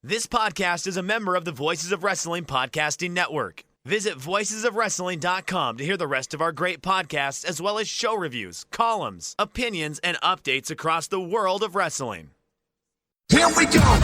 This podcast is a member of the Voices of Wrestling Podcasting Network. Visit voicesofwrestling.com to hear the rest of our great podcasts, as well as show reviews, columns, opinions, and updates across the world of wrestling. Here we go!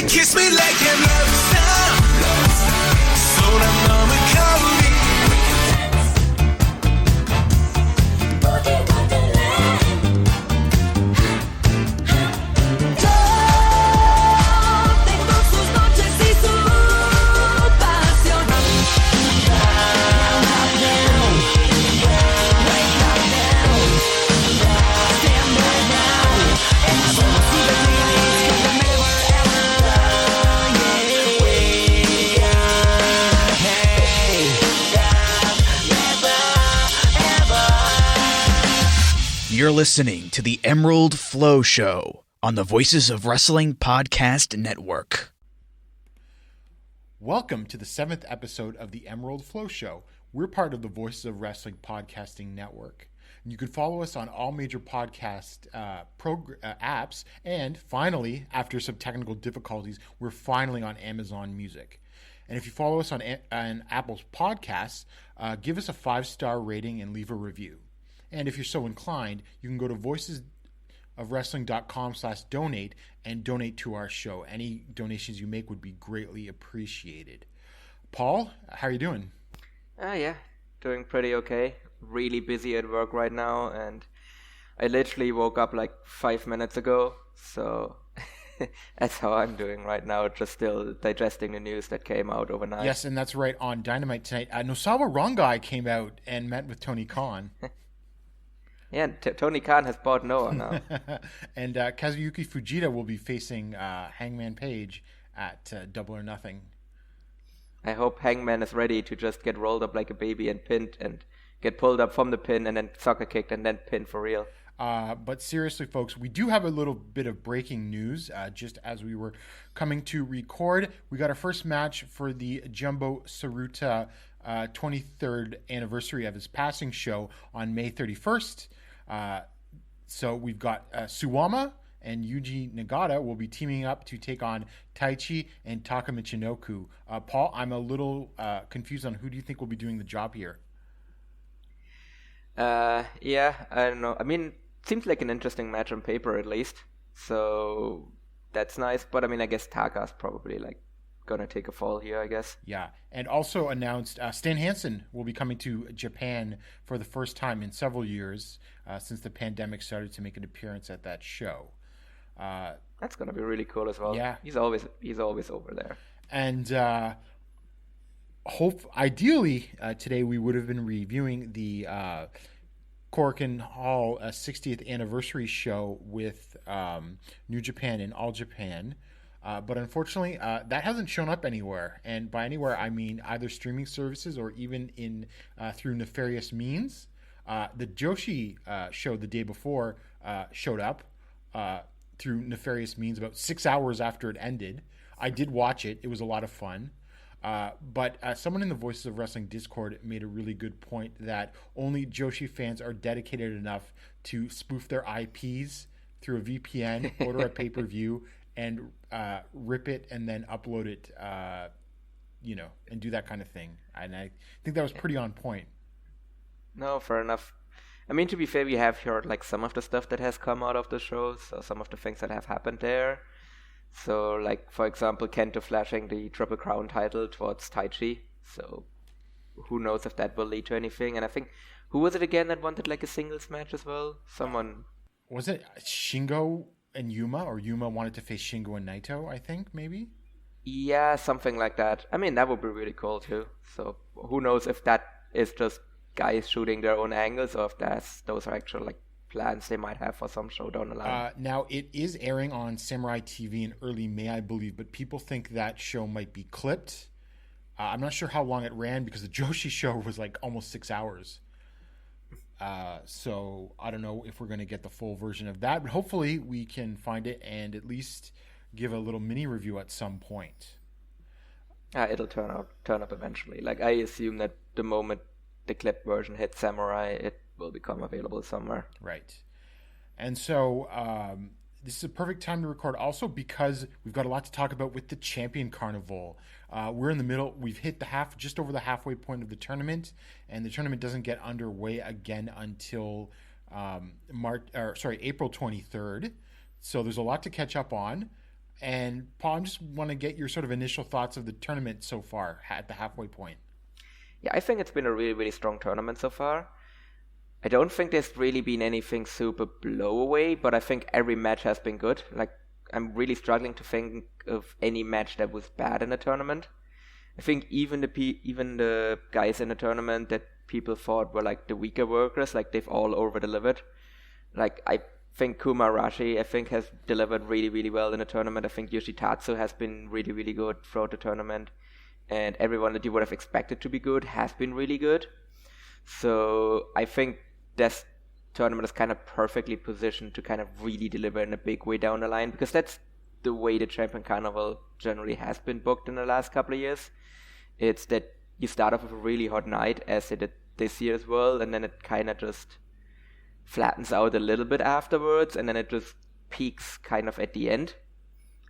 Kiss me like a love star. So I'm gonna call me. Tengo sus noches y su pasión. You're listening to the Emerald FlowShow on the Voices of Wrestling Podcast Network. Welcome to the 7th episode of the Emerald FlowShow. We're part of the Voices of Wrestling Podcasting Network. You can follow us on all major podcast apps. And finally, after some technical difficulties, we're finally on Amazon Music. And if you follow us on Apple's podcasts, give us a 5-star rating and leave a review. And if you're so inclined, you can go to voicesofwrestling.com/donate and donate to our show. Any donations you make would be greatly appreciated. Paul, how are you doing? Yeah, doing pretty okay. Really busy at work right now, and I literally woke up like 5 minutes ago, so that's how I'm doing right now, just still digesting the news that came out overnight. Yes, and that's right, on Dynamite tonight. Nosawa Rongai came out and met with Tony Khan. Yeah, Tony Khan has bought Noah now. And Kazuyuki Fujita will be facing Hangman Page at Double or Nothing. I hope Hangman is ready to just get rolled up like a baby and pinned and get pulled up from the pin and then soccer kicked and then pinned for real. But seriously, folks, we do have a little bit of breaking news. Just as we were coming to record, we got our first match for the Jumbo Tsuruta 23rd anniversary of his passing show on May 31st. So we've got Suwama and Yuji Nagata will be teaming up to take on Taichi and Taka Michinoku. Paul, I'm a little confused on who do you think will be doing the job here? Yeah, I don't know. I mean, seems like an interesting match on paper at least. So that's nice. But I mean, I guess Taka's probably like gonna take a fall here, I guess. Yeah, and also announced Stan Hansen will be coming to Japan for the first time in several years since the pandemic started to make an appearance at that show. That's gonna be really cool as well. Yeah, he's always over there. And ideally today we would have been reviewing the Korakuen Hall 60th anniversary show with New Japan and All Japan. But unfortunately, that hasn't shown up anywhere. And by anywhere, I mean either streaming services or even in through nefarious means. The Joshi show the day before showed up through nefarious means about 6 hours after it ended. I did watch it. It was a lot of fun. But someone in the Voices of Wrestling Discord made a really good point that only Joshi fans are dedicated enough to spoof their IPs through a VPN, order a pay-per-view, and rip it and then upload it, and do that kind of thing. And I think that was pretty on point. No, fair enough. I mean, to be fair, we have heard like some of the stuff that has come out of the show, so some of the things that have happened there. So, like, for example, Kento flashing the Triple Crown title towards Taichi. So, who knows if that will lead to anything. And I think Who was it again that wanted like a singles match as well? Someone. Was it Shingo and Yuma, or Yuma wanted to face Shingo and Naito, I think, maybe? Yeah, something like that. I mean, that would be really cool too. So who knows if that is just guys shooting their own angles, or if those are actual like plans they might have for some show down the line. Now, it is airing on Samurai TV in early May, I believe, but people think that show might be clipped. I'm not sure how long it ran because the Joshi show was like almost 6 hours. So I don't know if we're going to get the full version of that, but hopefully we can find it and at least give a little mini review at some point. It'll turn up eventually. Like, I assume that the moment the clip version hits Samurai, it will become available somewhere. Right. And so this is a perfect time to record also because we've got a lot to talk about with the Champion Carnival. We're in the middle. We've hit just over the halfway point of the tournament, and the tournament doesn't get underway again until April 23rd. So there's a lot to catch up on. And Paul, I just want to get your sort of initial thoughts of the tournament so far at the halfway point. Yeah, I think it's been a really, really strong tournament so far. I don't think there's really been anything super blow away, but I think every match has been good. Like, I'm really struggling to think of any match that was bad in the tournament. I think even the guys in the tournament that people thought were like the weaker workers, like they've all over-delivered. Like, I think Kuma Arashi, has delivered really, really well in the tournament. I think Yoshitatsu has been really, really good throughout the tournament. And everyone that you would have expected to be good has been really good. So I think this tournament is kind of perfectly positioned to kind of really deliver in a big way down the line, because that's the way the Champion Carnival generally has been booked in the last couple of years. It's that you start off with a really hot night, as it did this year as well, and then it kind of just flattens out a little bit afterwards, and then it just peaks kind of at the end.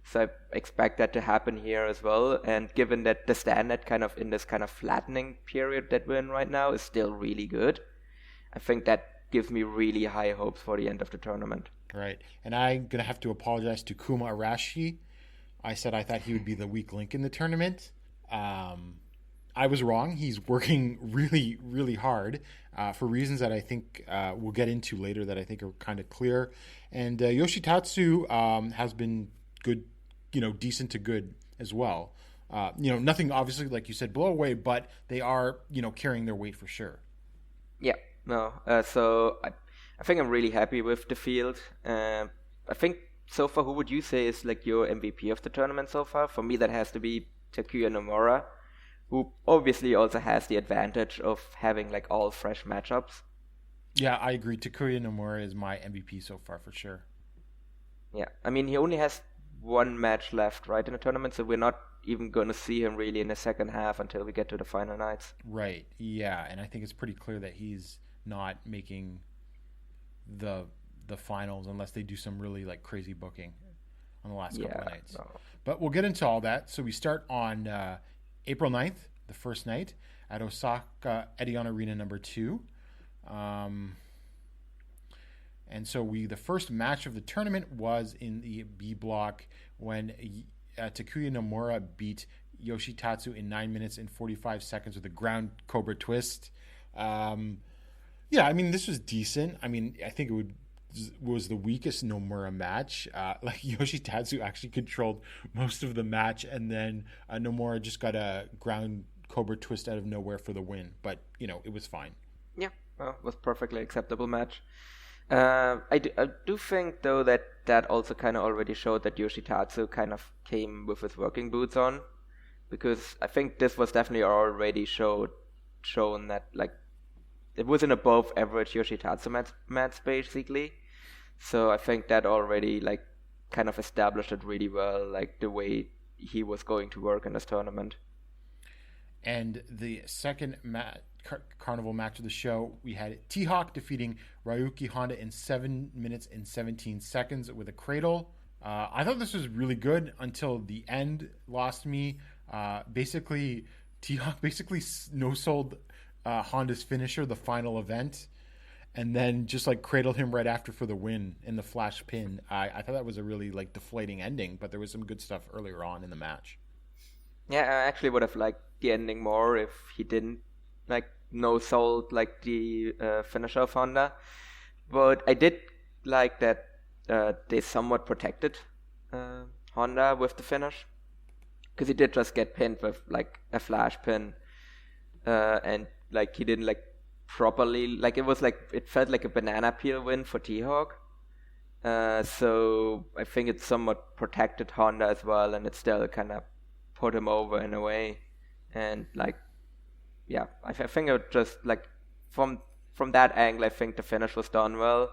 So I expect that to happen here as well. And given that the standard kind of in this kind of flattening period that we're in right now is still really good, I think that gives me really high hopes for the end of the tournament. Right. And I'm going to have to apologize to Kuma Arashi. I said I thought he would be the weak link in the tournament. I was wrong. He's working really, really hard for reasons that I think we'll get into later that I think are kind of clear. And Yoshitatsu has been good, decent to good as well. Nothing obviously, like you said, blow away, but they are, carrying their weight for sure. Yeah, no. So I think I'm really happy with the field. I think so far, who would you say is like your MVP of the tournament so far? For me, that has to be Takuya Nomura, who obviously also has the advantage of having like all fresh matchups. Yeah, I agree. Takuya Nomura is my MVP so far for sure. Yeah, I mean, he only has one match left, right, in the tournament, so we're not even going to see him really in the second half until we get to the final nights. Right, yeah, and I think it's pretty clear that he's not making the finals unless they do some really like crazy booking on the last couple of nights. No. But we'll get into all that. So we start on April 9th, the first night, at Osaka Edion Arena number 2. And so the first match of the tournament was in the B block when Takuya Nomura beat Yoshitatsu in 9 minutes and 45 seconds with a ground Cobra twist. Yeah, I mean, this was decent. I mean, I think it was the weakest Nomura match. Like Yoshitatsu actually controlled most of the match, and then Nomura just got a ground Cobra twist out of nowhere for the win. But, it was fine. Yeah, well, it was perfectly acceptable match. I do think, though, that also kind of already showed that Yoshitatsu kind of came with his working boots on, because I think this was definitely already shown that, like, it was an above average Yoshitatsu match, basically. So I think that already, like, kind of established it really well, like, the way he was going to work in this tournament. And the second Carnival match of the show, we had T-Hawk defeating Ryuki Honda in 7 minutes and 17 seconds with a cradle. I thought this was really good until the end lost me. Basically, T-Hawk no-sold Honda's finisher, the final event, and then just like cradled him right after for the win in the flash pin. I thought that was a really like deflating ending, but there was some good stuff earlier on in the match. Yeah, I actually would have liked the ending more if he didn't like no-sold like the finisher of Honda. But I did like that they somewhat protected Honda with the finish, because he did just get pinned with like a flash pin, and like he didn't like properly, like it felt like a banana peel win for T-Hawk. So I think it somewhat protected Honda as well, and it still kind of put him over in a way. And like, yeah, I think it just like from that angle, I think the finish was done well.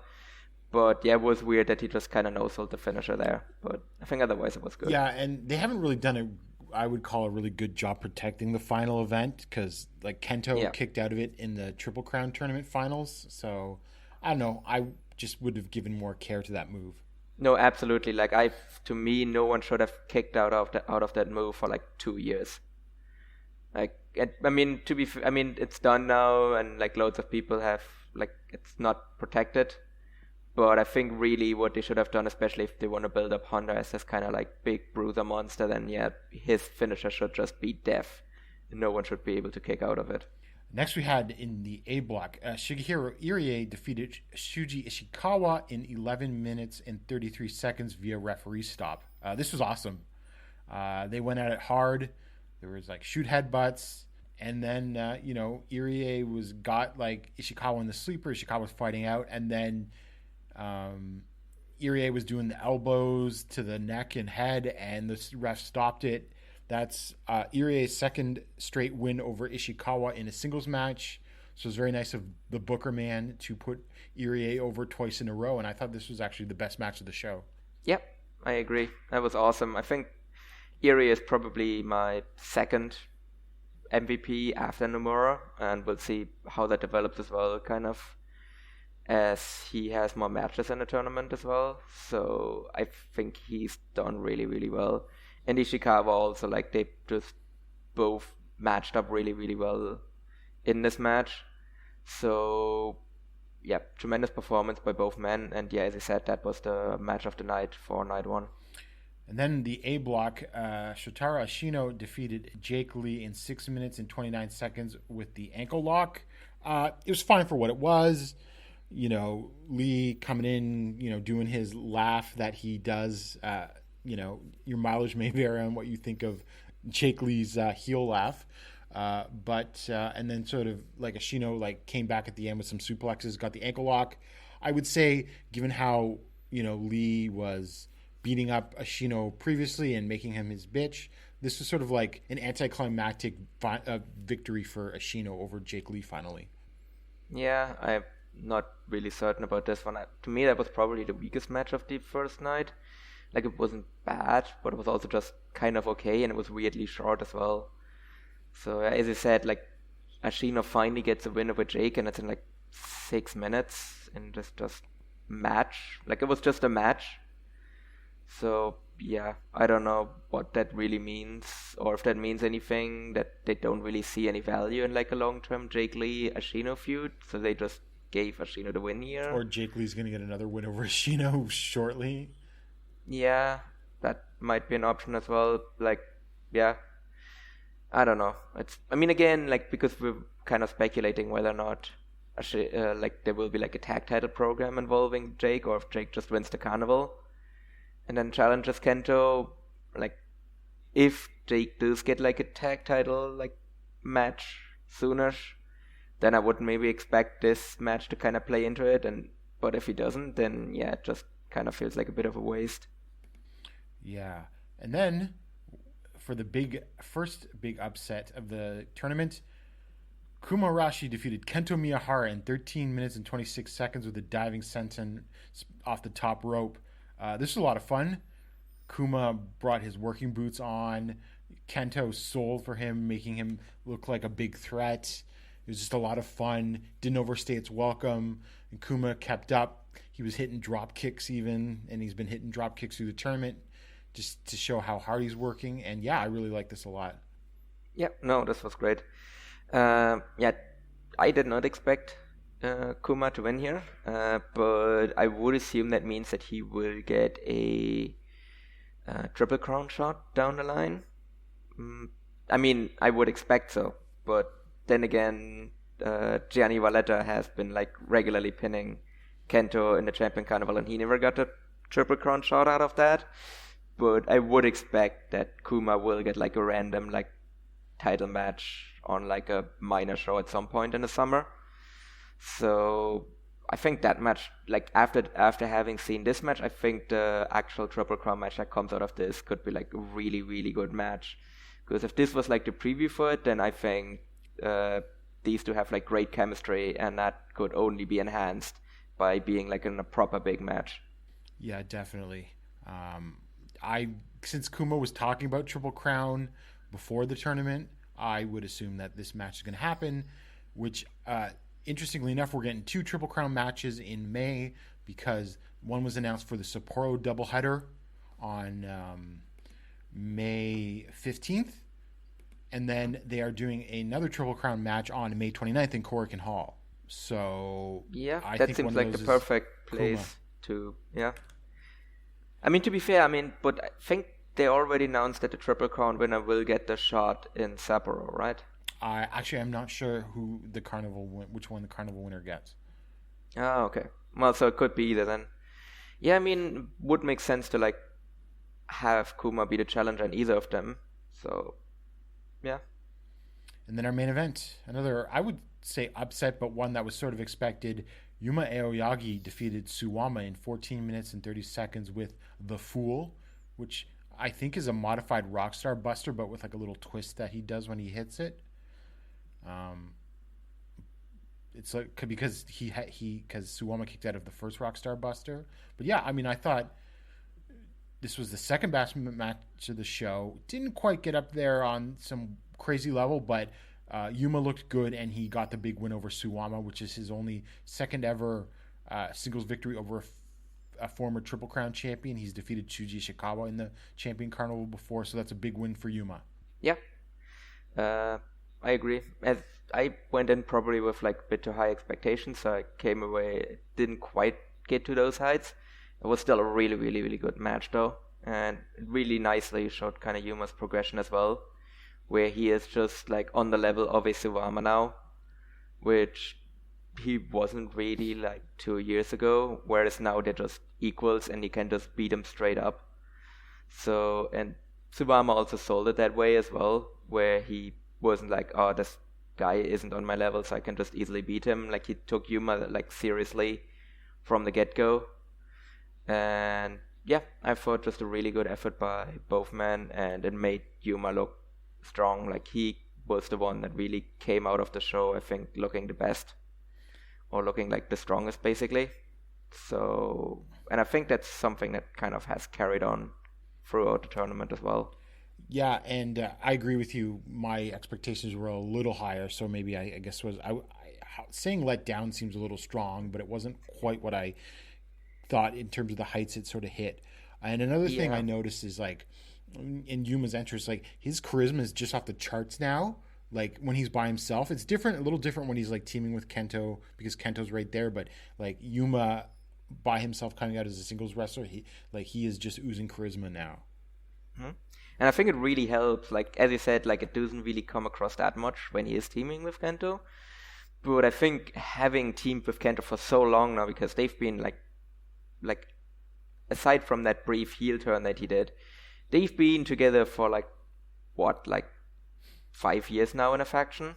But yeah, it was weird that he just kind of no-sold the finisher there. But I think otherwise it was good. Yeah, and they haven't really done I would call a really good job protecting the final event, because like Kento kicked out of it in the Triple Crown tournament finals. So I don't know. I just would have given more care to that move. No, absolutely. Like to me, no one should have kicked out of that move for like 2 years. Like, I mean, it's done now, and like loads of people have like it's not protected. But I think really what they should have done, especially if they want to build up Honda as this kind of like big bruiser monster, then yeah, his finisher should just be death. No one should be able to kick out of it. Next we had in the A block, Shigehiro Irie defeated Shuji Ishikawa in 11 minutes and 33 seconds via referee stop. This was awesome. They went at it hard. There was like shoot headbutts. And then, Irie got like Ishikawa in the sleeper. Ishikawa was fighting out. And then Irie was doing the elbows to the neck and head, and the ref stopped it. That's Irie's second straight win over Ishikawa in a singles match. So it's very nice of the Booker man to put Irie over twice in a row, and I thought this was actually the best match of the show. Yep, I agree. That was awesome. I think Irie is probably my second MVP after Nomura, and we'll see how that develops as well, kind of, as he has more matches in the tournament as well. So I think he's done really, really well. And Ishikawa also, like, they just both matched up really, really well in this match. So, yeah, tremendous performance by both men. And yeah, as I said, that was the match of the night for night one. And then the A block, Shotaro Ashino defeated Jake Lee in 6 minutes and 29 seconds with the ankle lock. It was fine for what it was. Lee coming in, doing his laugh that he does. Your mileage may vary on what you think of Jake Lee's heel laugh. And then sort of like Ashino came back at the end with some suplexes, got the ankle lock. I would say, given how, Lee was beating up Ashino previously and making him his bitch, this was sort of like an anticlimactic victory for Ashino over Jake Lee finally. Yeah, I'm not really certain about this one. To me, that was probably the weakest match of the first night. Like, it wasn't bad, but it was also just kind of okay, and it was weirdly short as well. So, as I said, like, Ashino finally gets a win over Jake, and it's in 6 minutes, and just match. Like, it was just a match. So, yeah, I don't know what that really means, or if that means anything, that they don't really see any value in, a long-term Jake Lee-Ashino feud, so they just gave Ashino the win here. Or Jake Lee's going to get another win over Ashino shortly. Yeah, that might be an option as well. Yeah, I don't know. Again, because we're kind of speculating whether or not there will be a tag title program involving Jake, or if Jake just wins the carnival and then challenges Kento. If Jake does get a tag title match soonish, then I would maybe expect this match to kind of play into it. But if he doesn't, then yeah, it just kind of feels like a bit of a waste. Yeah. And then for the first big upset of the tournament, Kuma Arashi defeated Kento Miyahara in 13 minutes and 26 seconds with a diving senton off the top rope. This was a lot of fun. Kuma brought his working boots on. Kento sold for him, making him look like a big threat. It was just a lot of fun. Didn't overstay its welcome. And Kuma kept up. He was hitting drop kicks even, and he's been hitting drop kicks through the tournament just to show how hard he's working. And yeah, I really like this a lot. Yeah, no, this was great. I did not expect Kuma to win here, but I would assume that means that he will get a triple crown shot down the line. I would expect so, but then again, Gianni Valletta has been like regularly pinning Kento in the Champion Carnival, and he never got a Triple Crown shot out of that. But I would expect that Kuma will get like a random like title match on like a minor show at some point in the summer. So I think that match, like after having seen this match, I think the actual Triple Crown match that comes out of this could be like a really, really good match. Because if this was like the preview for it, then I think these two have like great chemistry, and that could only be enhanced by being like in a proper big match. Yeah, definitely. Since Kuma was talking about Triple Crown before the tournament, I would assume that this match is going to happen, which interestingly enough, we're getting 2 Triple Crown matches in May, because one was announced for the Sapporo doubleheader on May 15th, and then they are doing another Triple Crown match on May 29th in Korakuen Hall. So yeah, I that think seems like the perfect place to, yeah. I mean, to be fair, but I think they already announced that the Triple Crown winner will get the shot in Sapporo, right? I'm not sure which one the Carnival winner gets. Oh, okay. Well, so it could be either then. Yeah, I mean, would make sense to like have Kuma be the challenger in either of them. So, yeah. And then our main event, another, I would say upset, but one that was sort of expected. Yuma Aoyagi defeated Suwama in 14 minutes and 30 seconds with The Fool, which I think is a modified Rockstar Buster, but with like a little twist that he does when he hits it. It's like because because Suwama kicked out of the first Rockstar Buster. But yeah, I mean, I thought this was the second best match of the show. Didn't quite get up there on some crazy level, but Yuma looked good, and he got the big win over Suwama, which is his only second ever singles victory over a former Triple Crown champion. He's defeated Shuji Ishikawa in the Champion Carnival before, so that's a big win for Yuma. Yeah, I agree. As I went in probably with like a bit too high expectations, so I came away, didn't quite get to those heights. It was still a really, really, really good match though, and really nicely showed kind of Yuma's progression as well, where he is just like on the level of a Suwama now, which he wasn't really like 2 years ago, whereas now they're just equals and he can just beat him straight up. So, and Suwama also sold it that way as well, where he wasn't like, oh, this guy isn't on my level, so I can just easily beat him. Like, he took Yuma like seriously from the get-go. And yeah, I thought just a really good effort by both men, and it made Yuma look strong. Like, he was the one that really came out of the show, I think, looking the best, or looking like the strongest basically. So, and I think that's something that kind of has carried on throughout the tournament as well. Yeah, and I agree with you. My expectations were a little higher, so maybe I guess saying let down seems a little strong, but it wasn't quite what I thought in terms of the heights it sort of hit. And another thing I noticed is like in Yuma's entrance, like his charisma is just off the charts now. Like when he's by himself, it's different, a little different when he's like teaming with Kento, because Kento's right there. But like Yuma by himself coming out as a singles wrestler, he is just oozing charisma now. Mm-hmm. And I think it really helps, like, as you said, like, it doesn't really come across that much when he is teaming with Kento. But I think having teamed with Kento for so long now, because they've been, like, aside from that brief heel turn that he did, they've been together for, like, 5 years now in a faction?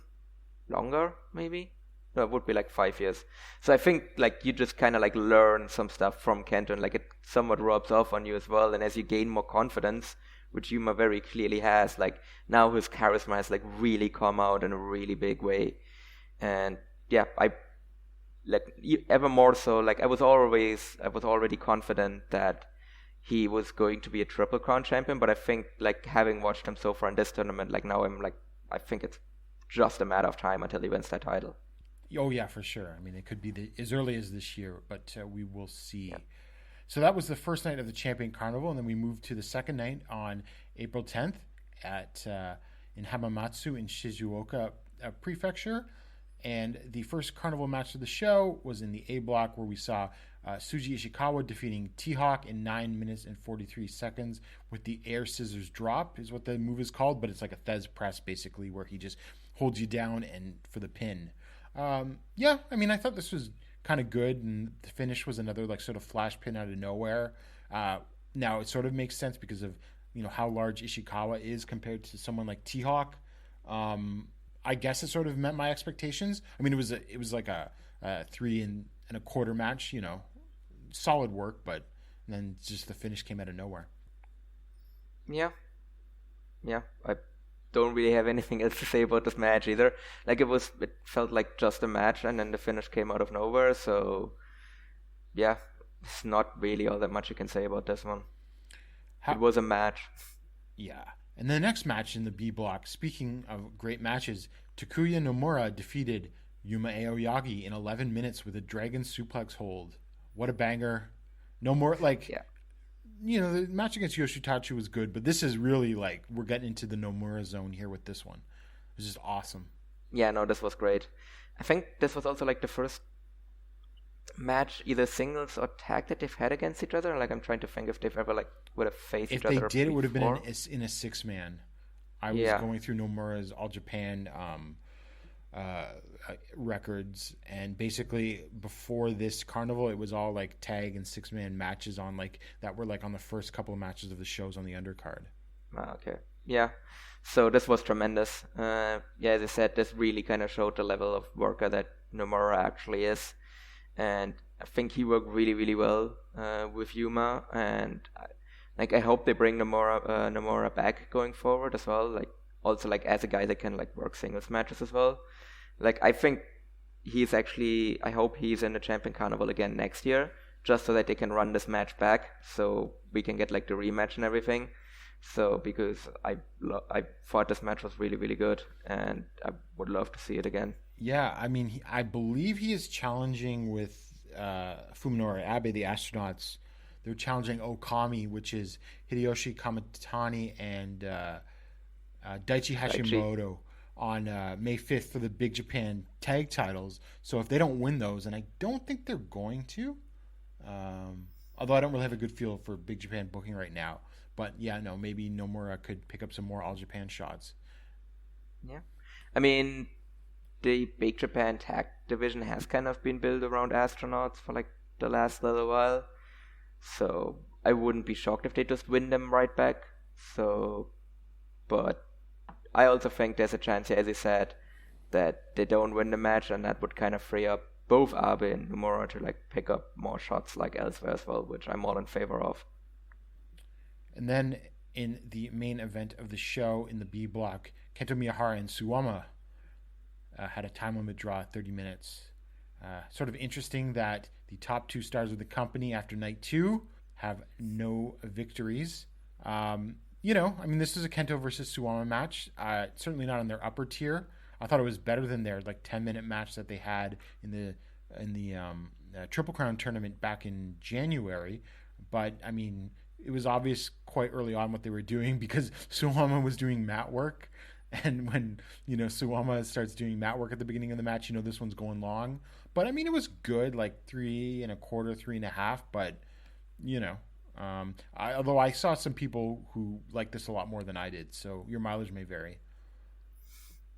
Longer, maybe? No, it would be, like, 5 years. So I think, like, you just kind of, like, learn some stuff from Kento, and, like, it somewhat rubs off on you as well. And as you gain more confidence, which Yuma very clearly has, like, now his charisma has like really come out in a really big way. And yeah, I like ever more so, like I was already confident that he was going to be a Triple Crown champion, but I think like having watched him so far in this tournament, like now I think it's just a matter of time until he wins that title. Oh yeah, for sure. I mean, it could be as early as this year, but we will see. Yeah. So that was the first night of the Champion Carnival, and then we moved to the second night on April 10th in Hamamatsu in Shizuoka Prefecture. And the first Carnival match of the show was in the A block, where we saw Shuji Ishikawa defeating T-Hawk in 9 minutes and 43 seconds with the air scissors drop, is what the move is called, but it's like a Thez press basically, where he just holds you down and for the pin. Yeah, I mean, I thought this was kind of good, and the finish was another like sort of flash pin out of nowhere. Now it sort of makes sense because of how large Ishikawa is compared to someone like T-Hawk. I guess it sort of met my expectations. I mean, it was like a 3 1/4 match, solid work, but then just the finish came out of nowhere. Yeah. I don't really have anything else to say about this match either. Like it felt like just a match, and then the finish came out of nowhere. So yeah, it's not really all that much you can say about this one. It was a match. Yeah. And the next match in the B block, speaking of great matches, Takuya Nomura defeated Yuma Aoyagi in 11 minutes with a dragon suplex hold. What a banger. No more, the match against Yoshitachi was good, but this is really we're getting into the Nomura zone here with this one. It's just awesome. Yeah, no, this was great. I think this was also the first match, either singles or tag, that they've had against each other. I'm trying to think if they've ever would have faced each other. If they did, it would have been in a 6-man. I was going through Nomura's All Japan records, and basically before this carnival, it was all tag and 6-man matches on that were on the first couple of matches of the shows on the undercard. Okay. Yeah. So this was tremendous. As I said, this really kind of showed the level of worker that Nomura actually is. And I think he worked really, really well with Yuma, and I hope they bring Nomura back going forward as well. Also as a guy that can work singles matches as well. I think I hope he's in the Champion Carnival again next year, just so that they can run this match back, so we can get the rematch and everything. So because I thought this match was really, really good, and I would love to see it again. Yeah, I mean, I believe he is challenging with Fuminori Abe, the Astronauts. They're challenging Okami, which is Hideyoshi Kamitani and Daichi Hashimoto on May 5th for the Big Japan tag titles. So if they don't win those, and I don't think they're going to, although I don't really have a good feel for Big Japan booking right now. But yeah, no, maybe Nomura could pick up some more All Japan shots. Yeah. I mean, the Big Japan tag division has kind of been built around Astronauts for the last little while. So I wouldn't be shocked if they just win them right back. But I also think there's a chance, as you said, that they don't win the match, and that would kind of free up both Abe and Nomura to pick up more shots elsewhere as well, which I'm all in favor of. And then in the main event of the show in the B block, Kento Miyahara and Suwama had a time limit draw at 30 minutes. Sort of interesting that the top 2 stars of the company after night 2 have no victories. This is a Kento versus Suwama match. Certainly not on their upper tier. I thought it was better than their 10-minute match that they had in the Triple Crown tournament back in January. But I mean, it was obvious quite early on what they were doing, because Suwama was doing mat work. And when, Suwama starts doing mat work at the beginning of the match, this one's going long. But I mean, it was good, 3 1/4, 3.5. But, although I saw some people who liked this a lot more than I did. So your mileage may vary.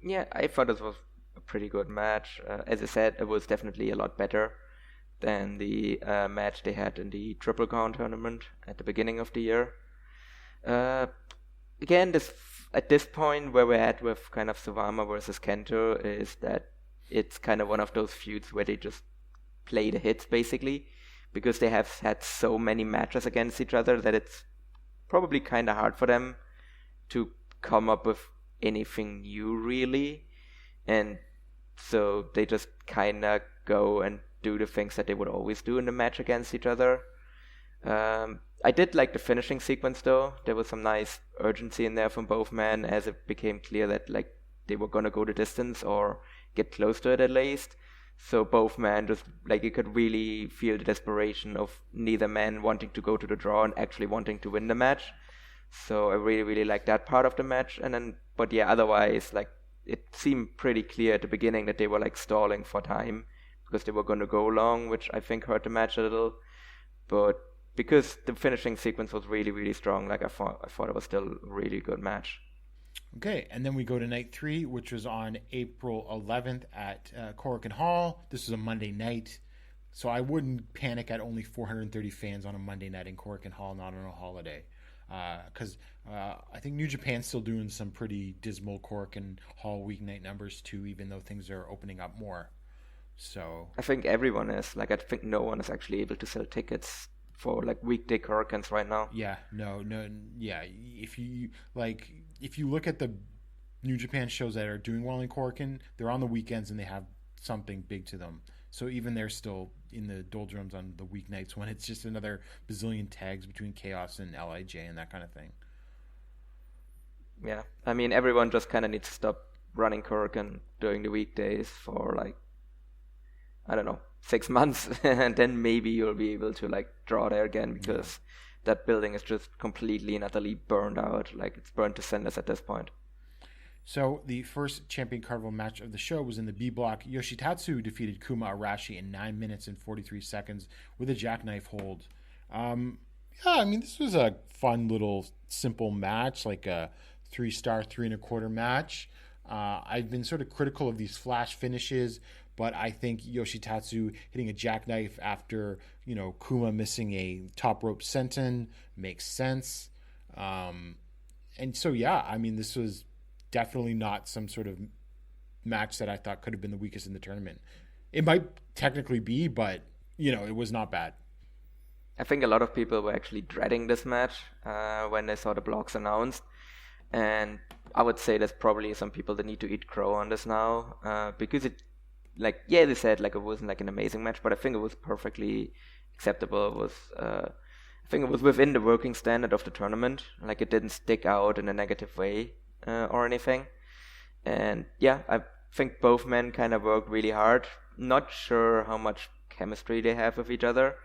Yeah, I thought this was a pretty good match. As I said, it was definitely a lot better than the match they had in the Triple Crown tournament at the beginning of the year. Again, at this point where we're at with kind of Suwama versus Kento is that it's kind of one of those feuds where they just play the hits, basically, because they have had so many matches against each other that it's probably kind of hard for them to come up with anything new, really. And so they just kind of go and do the things that they would always do in the match against each other. I did like the finishing sequence, though. There was some nice urgency in there from both men, as it became clear that they were going to go the distance or get close to it at least. So both men just, you could really feel the desperation of neither man wanting to go to the draw and actually wanting to win the match. So I really, really liked that part of the match. And then, but yeah, otherwise, it seemed pretty clear at the beginning that they were stalling for time because they were going to go long, which I think hurt the match a little. But because the finishing sequence was really, really strong, I thought it was still a really good match. Okay, and then we go to night 3, which was on April 11th at Corkin Hall. This was a Monday night, so I wouldn't panic at only 430 fans on a Monday night in Corkin Hall, not on a holiday. Because I think New Japan's still doing some pretty dismal Corkin Hall weeknight numbers too, even though things are opening up more. So I think everyone is. Like, I think no one is actually able to sell tickets for like weekday Corkins right now. yeah, no, yeah. If you look at the New Japan shows that are doing well in Corkin, they're on the weekends and they have something big to them. So even they're still in the doldrums on the weeknights when it's just another bazillion tags between Chaos and LIJ and that kind of thing. Yeah, I mean, everyone just kind of needs to stop running Corkin during the weekdays for like, I don't know, 6 months, and then maybe you'll be able to like draw there again, because that building is just completely and utterly burned out. Like, it's burned to cinders at this point. So the first Champion Carnival match of the show was in the B block. Yoshitatsu defeated Kuma Arashi in 9 minutes and 43 seconds with a jackknife hold. Yeah, I mean, this was a fun little simple match, like a 3-star, 3 1/4 match. I've been sort of critical of these flash finishes, but I think Yoshitatsu hitting a jackknife after, Kuma missing a top rope senton makes sense. And so, yeah, I mean, this was definitely not some sort of match that I thought could have been the weakest in the tournament. It might technically be, but, it was not bad. I think a lot of people were actually dreading this match when they saw the blocks announced. And I would say there's probably some people that need to eat crow on this now, because it, like, yeah, they said like it wasn't like an amazing match, but I think it was perfectly acceptable. It was, I think it was within the working standard of the tournament. Like, it didn't stick out in a negative way or anything. And yeah, I think both men kind of worked really hard. Not sure how much chemistry they have with each other,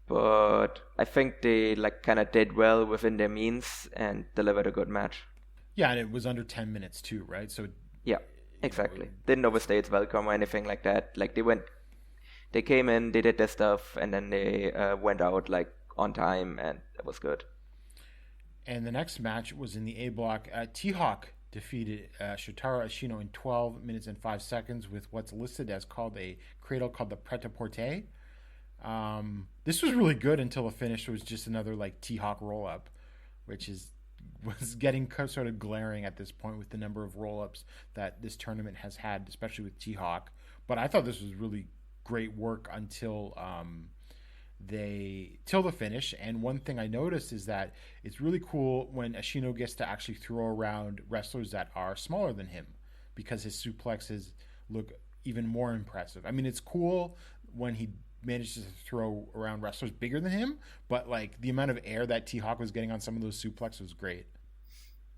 but I think they like kind of did well within their means and delivered a good match. Yeah, and it was under 10 minutes too, right? So yeah, exactly. Didn't overstay its welcome or anything like that. Like, they came in, they did their stuff, and then they went out like on time, and it was good. And the next match was in the A block. T-Hawk defeated Shotaro Ashino in 12 minutes and 5 seconds with what's listed as called a cradle called the pret-a-porter. This was really good until the finish was just another like T-Hawk roll-up, which was getting sort of glaring at this point with the number of roll-ups that this tournament has had, especially with T-Hawk. But I thought this was really great work until till the finish. And one thing I noticed is that it's really cool when Ashino gets to actually throw around wrestlers that are smaller than him, because his suplexes look even more impressive. I mean, it's cool when he manages to throw around wrestlers bigger than him, but like the amount of air that T-Hawk was getting on some of those suplexes was great.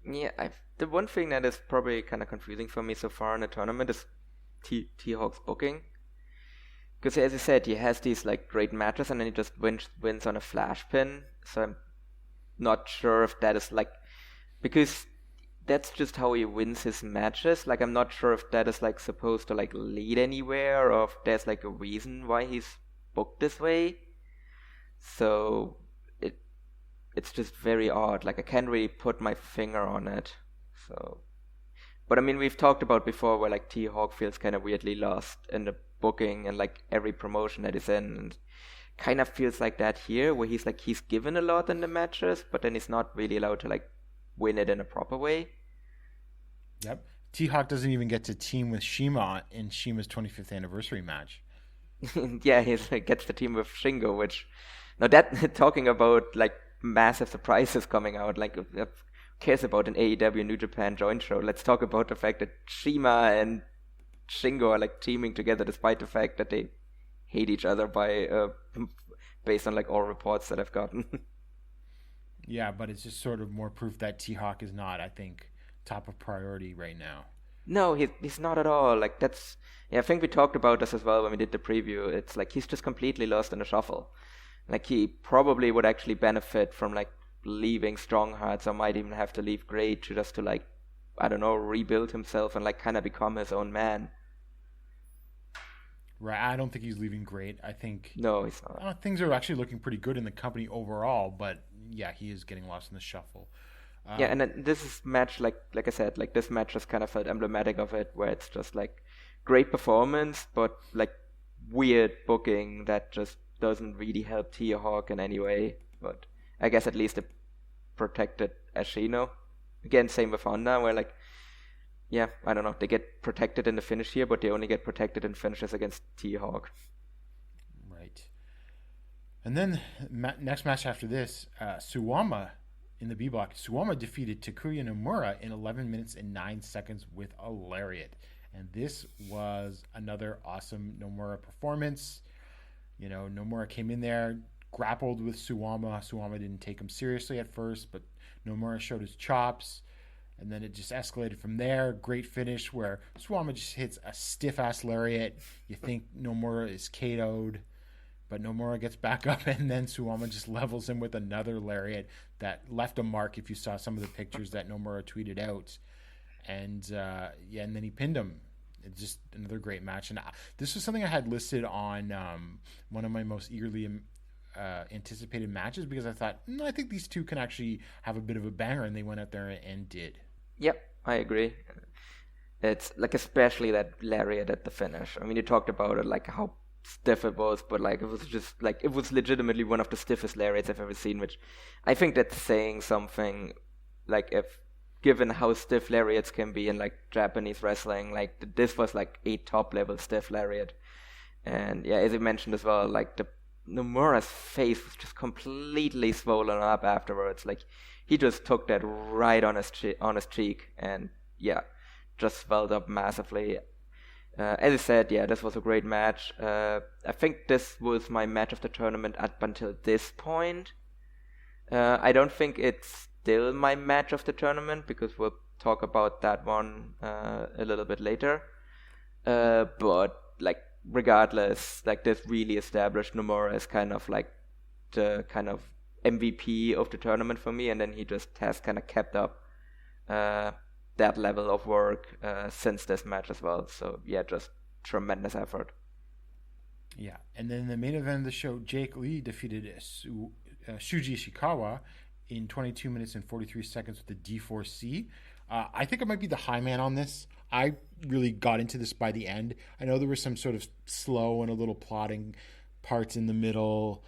Yeah, the one thing that is probably kind of confusing for me so far in the tournament is T-Hawk's booking. Because as you said, he has these like great matches and then he just wins on a flash pin. So I'm not sure if that is like, because that's just how he wins his matches. Like, I'm not sure if that is like supposed to like lead anywhere, or if there's like a reason why he's booked this way. So it's just very odd. Like, I can't really put my finger on it. So, but I mean, we've talked about before where like T-Hawk feels kind of weirdly lost in the booking and like every promotion that he's in, and kind of feels like that here, where he's given a lot in the matches, but then he's not really allowed to like win it in a proper way. Yep. T-Hawk doesn't even get to team with Shima in Shima's 25th anniversary match. Yeah, he gets the team with Shingo, which, now that, talking about like massive surprises coming out, like, who cares about an AEW New Japan joint show? Let's talk about the fact that Shima and Shingo are like teaming together, despite the fact that they hate each other based on like all reports that I've gotten. Yeah, but it's just sort of more proof that T-Hawk is not, I think, top of priority right now. No, he's not at all. Like, that's, yeah, I think we talked about this as well when we did the preview. It's like he's just completely lost in the shuffle. Like, he probably would actually benefit from like leaving Strong Hearts, or might even have to leave Great just to like, I don't know, rebuild himself and like kind of become his own man. Right, I don't think he's leaving Great. I think no, he's not. Things are actually looking pretty good in the company overall, but yeah, he is getting lost in the shuffle. Yeah, and then this is match, like I said, like this match just kind of felt emblematic of it, where it's just like great performance, but like weird booking that just doesn't really help Tia Hawk in any way. But I guess at least it protected Ashino. Again, same with Honda, where like, yeah, I don't know, they get protected in the finish here, but they only get protected in finishes against Tia Hawk. Right. And then next match after this, Suwama in the B block. Suwama defeated Takuya Nomura in 11 minutes and 9 seconds with a lariat. And this was another awesome Nomura performance. You know, Nomura came in there, grappled with Suwama. Suwama didn't take him seriously at first, but Nomura showed his chops. And then it just escalated from there. Great finish where Suwama just hits a stiff-ass lariat. You think Nomura is KO'd, but Nomura gets back up, and then Suwama just levels him with another lariat that left a mark if you saw some of the pictures that Nomura tweeted out. And and then he pinned him. It's just another great match. And this was something I had listed on one of my most eagerly anticipated matches, because I thought, I think these two can actually have a bit of a banger, and they went out there and did. Yep, I agree. It's like especially that lariat at the finish. I mean, you talked about it, like how stiff it was, but like it was just like it was legitimately one of the stiffest lariats I've ever seen, which I think that's saying something. Like, if given how stiff lariats can be in like Japanese wrestling, like this was like a top level stiff lariat. And yeah, as you mentioned as well, like the Nomura's face was just completely swollen up afterwards. Like he just took that right on his cheek, and yeah, just swelled up massively. As I said, yeah, this was a great match. I think this was my match of the tournament up until this point. I don't think it's still my match of the tournament, because we'll talk about that one a little bit later. But like regardless, like this really established Nomura as kind of like the kind of MVP of the tournament for me, and then he just has kind of kept up that level of work since this match as well. So yeah, just tremendous effort. Yeah, and then the main event of the show, Jake Lee defeated Shuji Ishikawa in 22 minutes and 43 seconds with the D4C. I think I might be the high man on this. I really got into this by the end. I know there were some sort of slow and a little plotting parts in the middle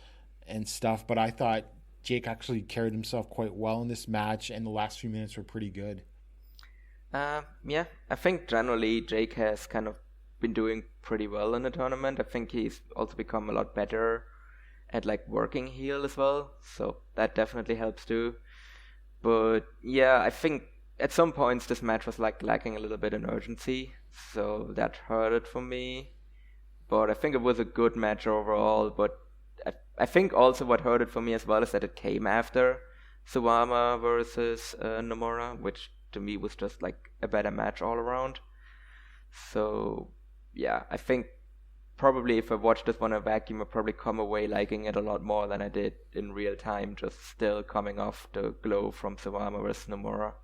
and stuff, but I thought Jake actually carried himself quite well in this match, and the last few minutes were pretty good. Yeah, I think generally Jake has kind of been doing pretty well in the tournament. I think he's also become a lot better at like working heel as well, so that definitely helps too. But yeah, I think at some points this match was like lacking a little bit in urgency, so that hurt it for me. But I think it was a good match overall. But I think also what hurt it for me as well is that it came after Suwama versus Nomura, which to me was just like a better match all around. So yeah, I think probably if I watched this one in a vacuum, I'd probably come away liking it a lot more than I did in real time, just still coming off the glow from Suwama versus Nomura.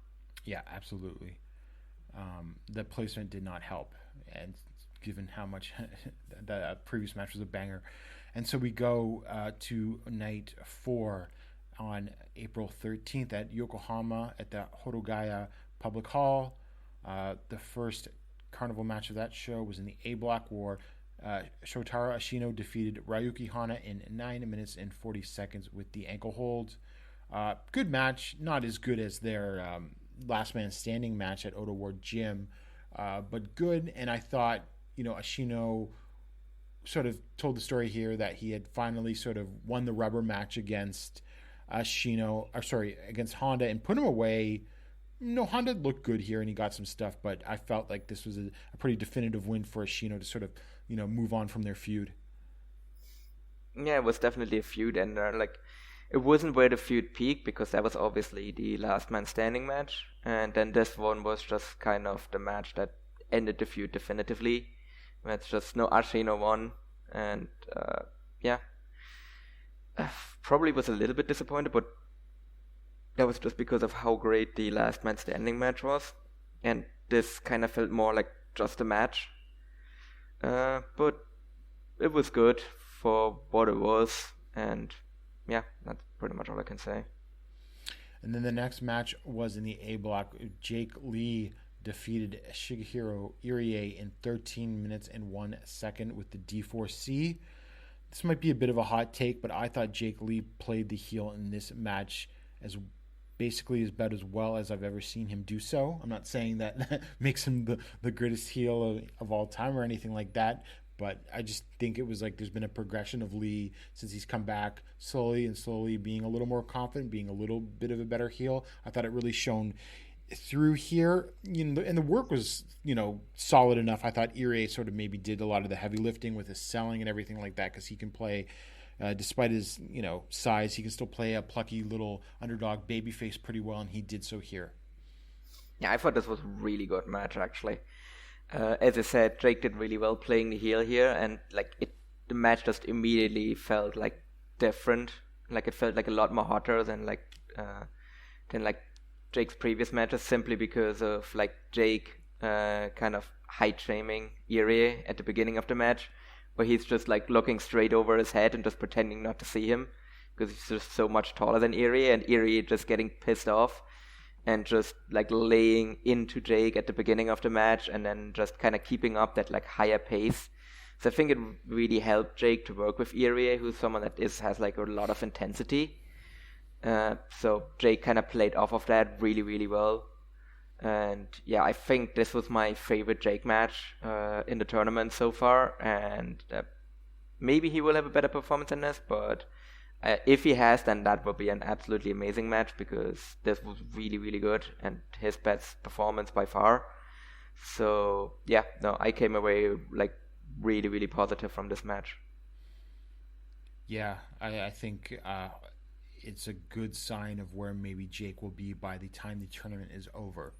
Yeah, absolutely. The placement did not help, and given how much the previous match was a banger. And so we go to night 4 on April 13th at Yokohama at the Horogaya Public Hall. The first carnival match of that show was in the A block, where Shotaro Ashino defeated Ryuki Hana in 9 minutes and 40 seconds with the ankle hold. Good match, not as good as their last man standing match at Oda Ward Gym, but good. And I thought, Ashino sort of told the story here that he had finally sort of won the rubber match against against Honda and put him away. Honda looked good here and he got some stuff, but I felt like this was a pretty definitive win for Ashino to sort of, move on from their feud. Yeah, it was definitely a feud, and it wasn't where the feud peaked, because that was obviously the last man standing match, and then this one was just kind of the match that ended the feud definitively. It's just Ashino won, and probably was a little bit disappointed, but that was just because of how great the last man standing match was, and this kind of felt more like just a match. But it was good for what it was, and yeah, that's pretty much all I can say. And then the next match was in the A block. Jake Lee defeated Shigehiro Irie in 13 minutes and 1 second with the D4C. This might be a bit of a hot take, but I thought Jake Lee played the heel in this match as basically about as well as I've ever seen him do so. I'm not saying that makes him the greatest heel of all time or anything like that, but I just think it was like there's been a progression of Lee since he's come back slowly being a little more confident, being a little bit of a better heel. I thought it really shone through here, and the work was, solid enough. I thought Irie sort of maybe did a lot of the heavy lifting with his selling and everything like that, because he can play, despite his, size, he can still play a plucky little underdog babyface pretty well, and he did so here. Yeah, I thought this was a really good match, actually. As I said, Drake did really well playing the heel here, and the match just immediately felt like different. Like it felt like a lot more hotter than Jake's previous matches, simply because of Jake kind of height shaming Irie at the beginning of the match, where he's just looking straight over his head and just pretending not to see him because he's just so much taller than Irie, and Irie just getting pissed off and just laying into Jake at the beginning of the match, and then just kind of keeping up that higher pace. So I think it really helped Jake to work with Irie, who's someone that has a lot of intensity. So Jake kind of played off of that really, really well. And yeah, I think this was my favorite Jake match in the tournament so far. And maybe he will have a better performance in this, but if he has, then that will be an absolutely amazing match, because this was really, really good and his best performance by far. So yeah, no, I came away really, really positive from this match. Yeah, I think it's a good sign of where maybe Jake will be by the time the tournament is over.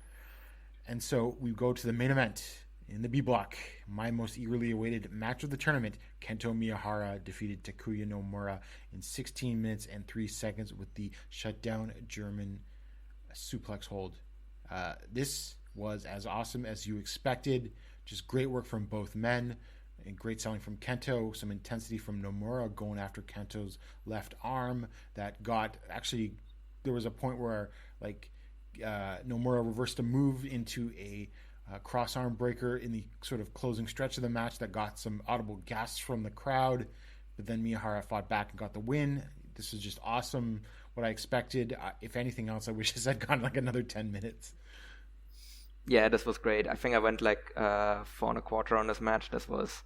And so we go to the main event in the B block. My most eagerly awaited match of the tournament, Kento Miyahara defeated Takuya Nomura in 16 minutes and 3 seconds with the shutdown German suplex hold. This was as awesome as you expected. Just great work from both men. And great selling from Kento, some intensity from Nomura going after Kento's left arm that got, actually, there was a point where Nomura reversed a move into a cross arm breaker in the sort of closing stretch of the match that got some audible gasps from the crowd, but then Miyahara fought back and got the win. This was just awesome, what I expected. If anything else, I wish this had gone another 10 minutes. Yeah, this was great. I think I went 4.25 on this match. This was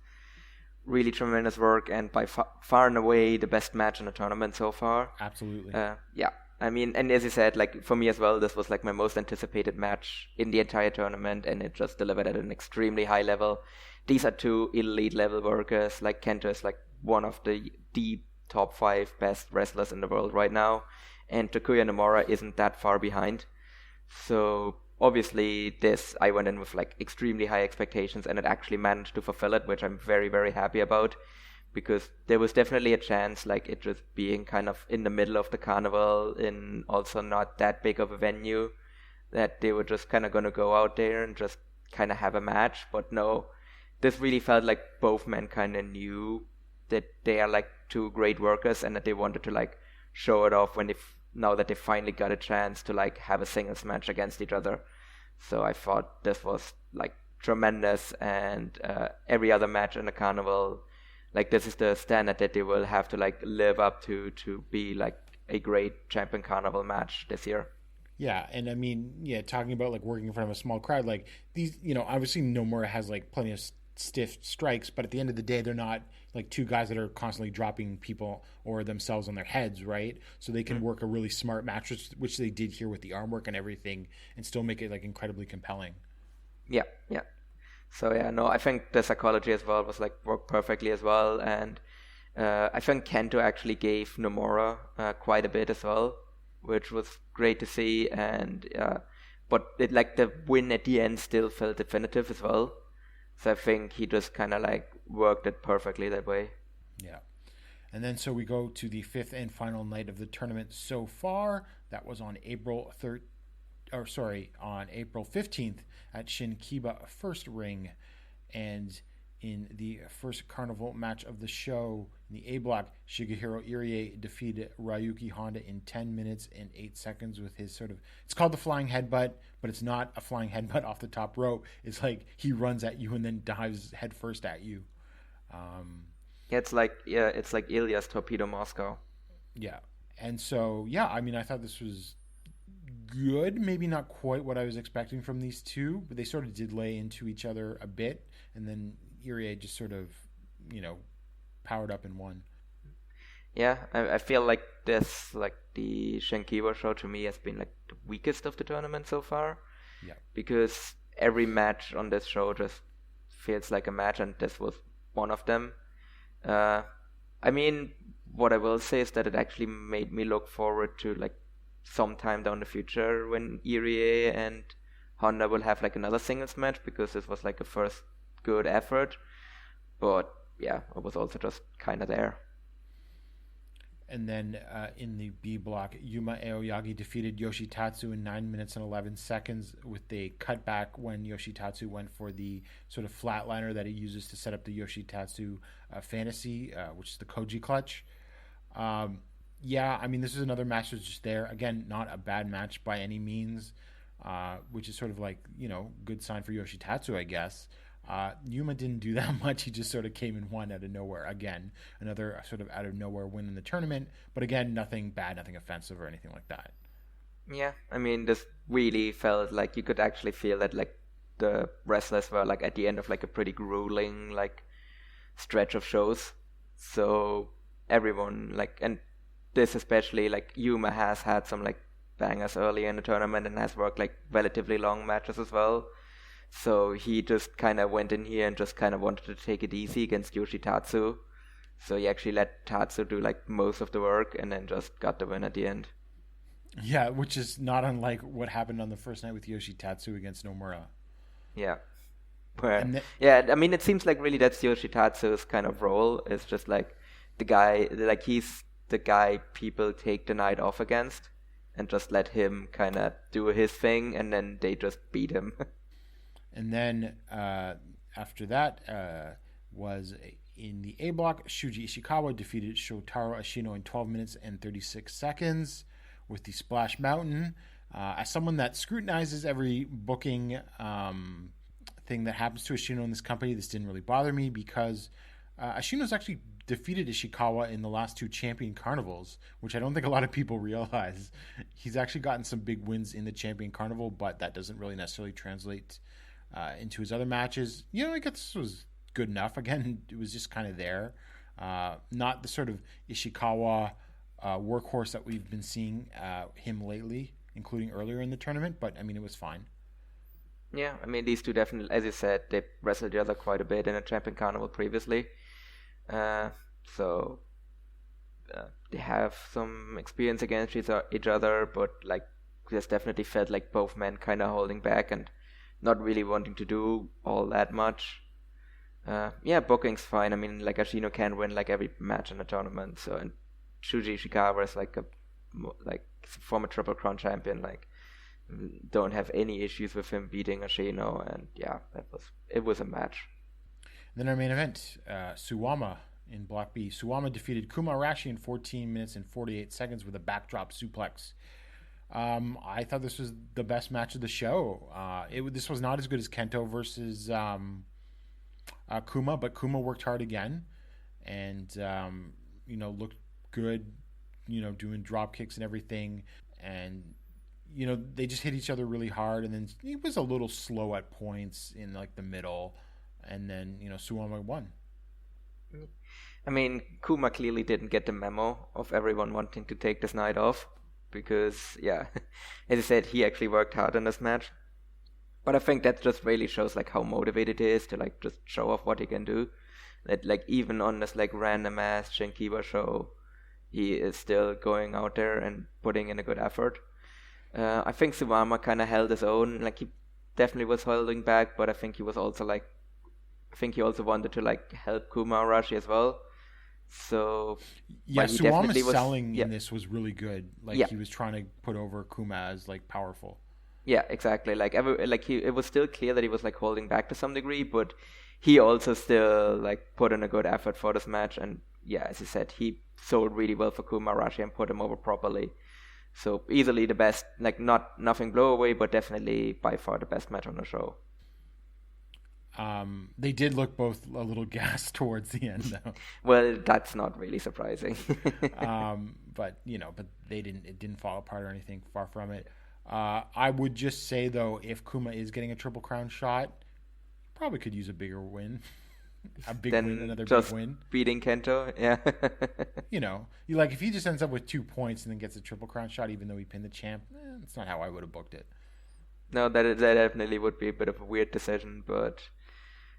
really tremendous work, and by far and away the best match in the tournament so far. Absolutely. Yeah, I mean, and as you said, for me as well, this was my most anticipated match in the entire tournament, and it just delivered at an extremely high level. These are two elite level workers. Kento is one of the top 5 best wrestlers in the world right now, and Takuya Nomura isn't that far behind. So obviously, I went in with extremely high expectations, and it actually managed to fulfill it, which I'm very, very happy about, because there was definitely a chance it just being kind of in the middle of the carnival, in also not that big of a venue, that they were just kind of going to go out there and just kind of have a match. But no, this really felt like both men kind of knew that they are two great workers, and that they wanted to show it off now that they finally got a chance to have a singles match against each other. So I thought this was tremendous, and every other match in the carnival, this is the standard that they will have to live up to be a great Champion Carnival match this year. Yeah, and I mean, talking about working in front of a small crowd, these, obviously Nomura has plenty of stiff strikes, but at the end of the day, they're not two guys that are constantly dropping people or themselves on their heads, right? So they can work a really smart match, which they did here with the arm work and everything, and still make it incredibly compelling. Yeah. So yeah, no, I think the psychology as well was worked perfectly as well, and I think Kento actually gave Nomura quite a bit as well, which was great to see, and but it, the win at the end still felt definitive as well. So I think he just kind of worked it perfectly that way. Yeah. And then so we go to the 5th and final night of the tournament so far. That was on April 15th at Shinkiba First Ring. And in the first Carnival match of the show, in the A block, Shigehiro Irie defeated Ryuki Honda in 10 minutes and 8 seconds with his sort of, it's called the flying headbutt, but it's not a flying headbutt off the top rope. It's like he runs at you and then dives headfirst at you. It's like Ilya's Torpedo Moscow. Yeah. And so, yeah, I mean, I thought this was good. Maybe not quite what I was expecting from these two, but they sort of did lay into each other a bit. And then Irie just sort of, powered up and won. Yeah, I feel like this, like the Shankiba show to me has been like the weakest of the tournament so far. Yeah. Because every match on this show just feels like a match, and this was one of them. I mean, what I will say is that it actually made me look forward to like sometime down the future when Irie and Honda will have like another singles match, because this was like a first good effort. But yeah, it was also just kind of there. And then in the B block, Yuma Aoyagi defeated Yoshitatsu in 9 minutes and 11 seconds with a cutback when Yoshitatsu went for the sort of flatliner that he uses to set up the Yoshitatsu fantasy, which is the Koji clutch. Yeah, I mean, this is another match that's just there. Again, not a bad match by any means, which is sort of like, good sign for Yoshitatsu, I guess. Yuma didn't do that much. He just sort of came and won out of nowhere. Again, another sort of out of nowhere win in the tournament. But again, nothing bad, nothing offensive or anything like that. Yeah, I mean, this really felt like you could actually feel that like the wrestlers were like at the end of like a pretty grueling like stretch of shows. So everyone like, and this especially, like Yuma has had some like bangers early in the tournament and has worked like relatively long matches as well. So he just kind of went in here and just kind of wanted to take it easy against Yoshitatsu. So he actually let Tatsu do like most of the work and then just got the win at the end. Yeah, which is not unlike what happened on the first night with Yoshitatsu against Nomura. Yeah. Yeah, I mean, it seems like really that's Yoshitatsu's kind of role. It's just like the guy, like he's the guy people take the night off against and just let him kind of do his thing and then they just beat him. And then after that was in the A block, Shuji Ishikawa defeated Shotaro Ashino in 12 minutes and 36 seconds with the Splash Mountain. As someone that scrutinizes every booking thing that happens to Ashino in this company, this didn't really bother me because Ashino's actually defeated Ishikawa in the last two Champion Carnivals, which I don't think a lot of people realize. He's actually gotten some big wins in the Champion Carnival, but that doesn't really necessarily translate into his other matches. I guess this was good enough. Again, it was just kind of there. Not the sort of Ishikawa workhorse that we've been seeing him lately, including earlier in the tournament, but I mean, it was fine. Yeah, I mean, these two definitely, as you said, they wrestled each other quite a bit in a Champion Carnival previously. So they have some experience against each other, but like, this definitely felt like both men kind of holding back and not really wanting to do all that much. Yeah, booking's fine. I mean, like Ashino can win like every match in a tournament. So, and Shuji Ishikawa is like a former Triple Crown champion. Like, don't have any issues with him beating Ashino. And yeah, it was a match. Then our main event, Suwama in Block B. Suwama defeated Kuma Arashi in 14 minutes and 48 seconds with a backdrop suplex. I thought this was the best match of the show. This was not as good as Kento versus Kuma, but Kuma worked hard again and, looked good, doing drop kicks and everything. And, they just hit each other really hard. And then he was a little slow at points in like the middle. And then, Suwama won. I mean, Kuma clearly didn't get the memo of everyone wanting to take this night off. Because, yeah, as I said, he actually worked hard in this match. But I think that just really shows, like, how motivated he is to, like, just show off what he can do. That, like, even on this, like, random-ass Shankiba show, he is still going out there and putting in a good effort. I think Suwama kind of held his own. Like, he definitely was holding back, but I think he was also, like, he also wanted to, like, help Kuma Arashi as well. So yeah, Suwama's selling in this was really good. Like he was trying to put over Kuma as like powerful. Yeah, exactly. Like it was still clear that he was like holding back to some degree, but he also still like put in a good effort for this match. And yeah, as you said, he sold really well for Kuma Arashi and put him over properly. So easily the best, like nothing blow away, but definitely by far the best match on the show. They did look both a little gassed towards the end, though. Well, that's not really surprising. But they didn't. It didn't fall apart or anything. Far from it. I would just say though, if Kuma is getting a Triple Crown shot, probably could use a bigger win. A big win, another big win. Beating Kento, yeah. You like if he just ends up with 2 points and then gets a Triple Crown shot, even though he pinned the champ. That's not how I would have booked it. No, that definitely would be a bit of a weird decision, but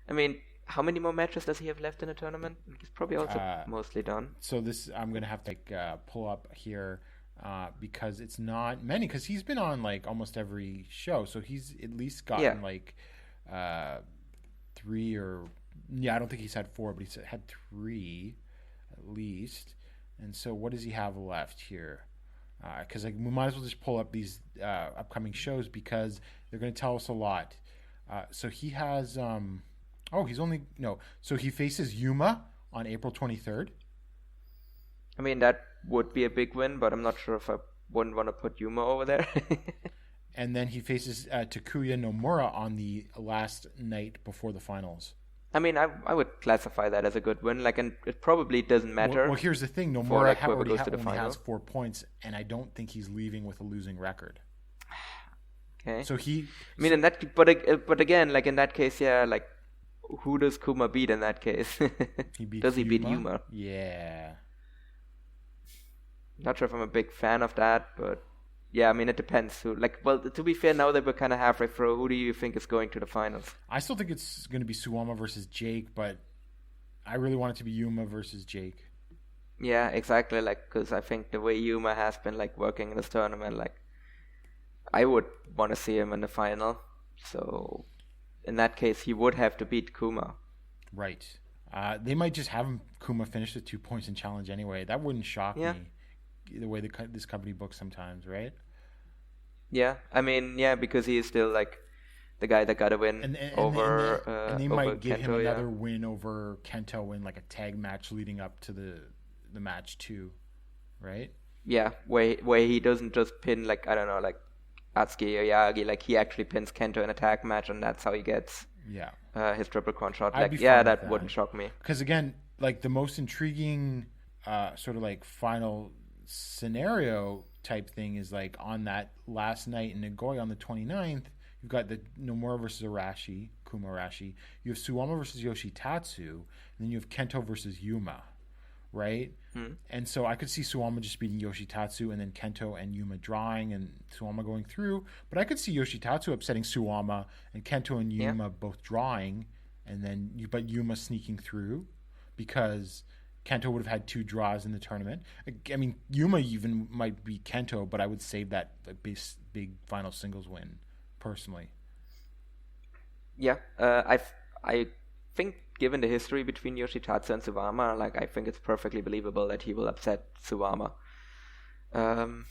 I mean, how many more matches does he have left in the tournament? He's probably also mostly done. So this, I'm gonna have to pull up here because it's not many. Because he's been on like almost every show, so he's at least gotten like 3 or. Yeah, I don't think he's had 4, but he's had 3 at least. And so what does he have left here? Because we might as well just pull up these upcoming shows because they're going to tell us a lot. So he has... So he faces Yuma on April 23rd. I mean, that would be a big win, but I'm not sure if I wouldn't want to put Yuma over there. And then he faces Takuya Nomura on the last night before the finals. I mean, I would classify that as a good win. Like, and it probably doesn't matter. Well, here's the thing: Nomura only has 4 points, and I don't think he's leaving with a losing record. Okay. So he. I mean, but again, like in that case, yeah, like who does Kuma beat in that case? Does he beat Yuma? Yeah. Not sure if I'm a big fan of that, but yeah, I mean, it depends. To be fair, now that we're kind of halfway through, who do you think is going to the finals? I still think it's going to be Suwama versus Jake, but I really want it to be Yuma versus Jake. Yeah, exactly. Like, because I think the way Yuma has been like working in this tournament, like, I would want to see him in the final. So, in that case, he would have to beat Kuma. Right. They might just have Kuma finish with 2 points in challenge anyway. That wouldn't shock me. The way this company books sometimes, right? Yeah, I mean, yeah, because he is still like the guy that got a win over Kento. And they might give him another win over Kento in like a tag match leading up to the match too, right? Yeah, where he doesn't just pin like, I don't know, like Atsuki or Yagi, like he actually pins Kento in a tag match, and that's how he gets his Triple Crown shot. Like, that wouldn't shock me. Because again, like the most intriguing sort of like final scenario type thing is like on that last night in Nagoya on the 29th, you've got the Nomura versus Arashi, Kuma Arashi. You have Suwama versus Yoshitatsu, and then you have Kento versus Yuma, right? And so I could see Suwama just beating Yoshitatsu and then Kento and Yuma drawing and Suwama going through. But I could see Yoshitatsu upsetting Suwama and Kento and Yuma both drawing, and then but Yuma sneaking through because Kento would have had 2 draws in the tournament. I mean, Yuma even might beat Kento, but I would save that big final singles win, personally. Yeah, I think given the history between Yoshitatsu and Suwama, like I think it's perfectly believable that he will upset Suwama. I'm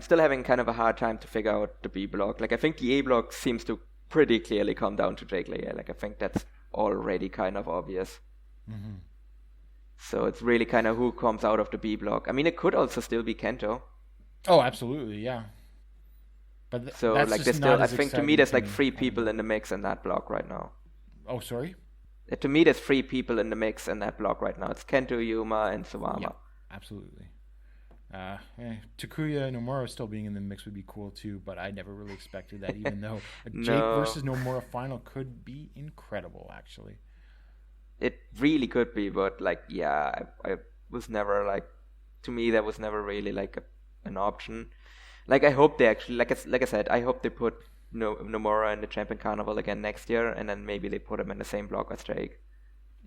still having kind of a hard time to figure out the B block. Like I think the A block seems to pretty clearly come down to Jake Leah. Like I think that's already kind of obvious. Mm-hmm. So it's really kind of who comes out of the B block. I mean, it could also still be Kento. Oh, absolutely, yeah. But so that's like there's still, I think to me there's like 3 people in the mix in that block right now. Oh, sorry? To me there's 3 people in the mix in that block right now. It's Kento, Yuma, and Suwama. Yeah, absolutely. Takuya Nomura still being in the mix would be cool too, but I never really expected that, even though a Jake versus Nomura final could be incredible, actually. It really could be, but like, yeah, I was never like, to me that was never really like an option. Like I hope they actually, like I said, I hope they put Nomura in the Champion Carnival again next year, and then maybe they put him in the same block as Jake.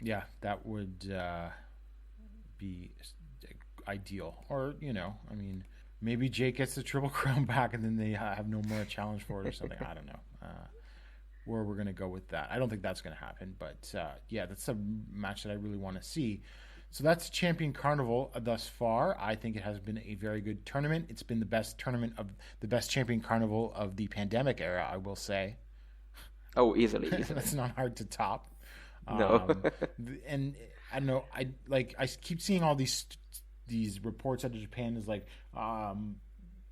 Yeah, that would be ideal. Or, I mean, maybe Jake gets the Triple Crown back and then they have Nomura challenge for it or something. I don't know where we're going to go with that. I don't think that's going to happen, but that's a match that I really want to see. So that's Champion Carnival thus far. I think it has been a very good tournament. It's been the best tournament of the best Champion Carnival of the pandemic era, I will say. Oh, easily. That's not hard to top. No. And I don't know. I keep seeing all these reports out of Japan is like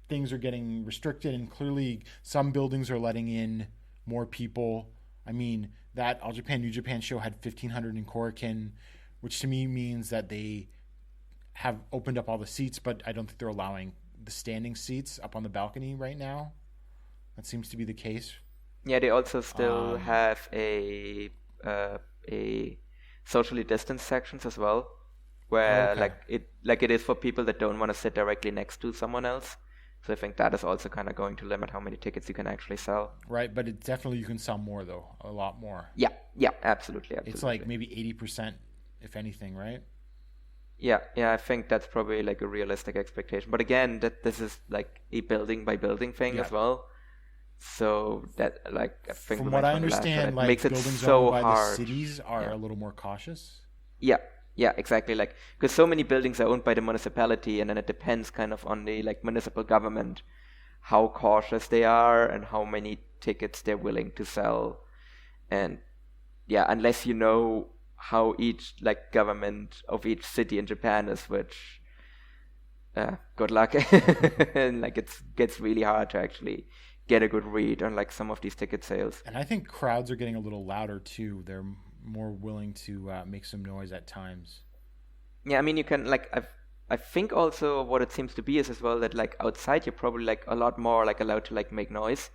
things are getting restricted, and clearly some buildings are letting in more people. I mean, that All Japan New Japan show had 1,500 in Korakuen, which to me means that they have opened up all the seats, but I don't think they're allowing the standing seats up on the balcony right now. That seems to be the case. Yeah, they also still have a socially distanced sections as well, where like it is for people that don't want to sit directly next to someone else. So I think that is also kind of going to limit how many tickets you can actually sell. Right, but it definitely you can sell more though, a lot more. Yeah, absolutely. It's like maybe 80%, if anything, right? Yeah, I think that's probably like a realistic expectation. But again, that this is like a building by building thing as well. So that like I think from what I understand, like makes it buildings so owned by hard. the cities are a little more cautious. Yeah, exactly. Like because so many buildings are owned by the municipality, and then it depends kind of on the like municipal government how cautious they are and how many tickets they're willing to sell. And yeah, unless you know how each like government of each city in Japan is, which good luck. And like it gets really hard to actually get a good read on like some of these ticket sales. And I think crowds are getting a little louder too. They're more willing to make some noise at times. Yeah, I mean you can like I think also what it seems to be is as well that like outside you're probably like a lot more like allowed to like make noise,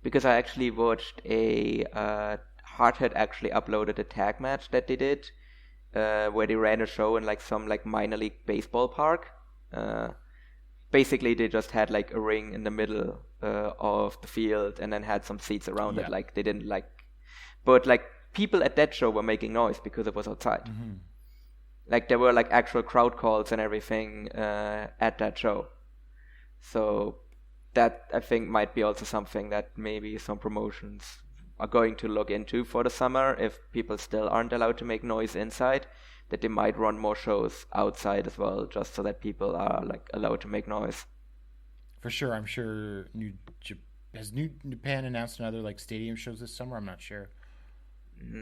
because I actually watched a Hardhead actually uploaded a tag match that they did where they ran a show in like some like minor league baseball park. Basically they just had like a ring in the middle of the field and then had some seats around it. Like they didn't like, but like people at that show were making noise because it was outside. Mm-hmm. Like there were like actual crowd calls and everything at that show. So that I think might be also something that maybe some promotions are going to look into for the summer, if people still aren't allowed to make noise inside, that they might run more shows outside as well, just so that people are like allowed to make noise. For sure. I'm sure has New Japan announced another like stadium shows this summer? I'm not sure.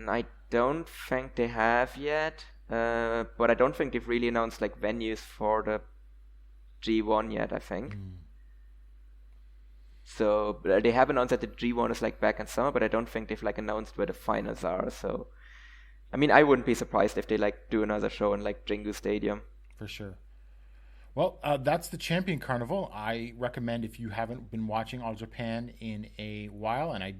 I don't think they have yet, but I don't think they've really announced like venues for the G1 yet, I think. So they have announced that the G1 is like back in summer, but I don't think they've like announced where the finals are. So, I mean, I wouldn't be surprised if they like do another show in like Jingu Stadium. For sure. Well, that's the Champion Carnival. I recommend if you haven't been watching All Japan in a while, and I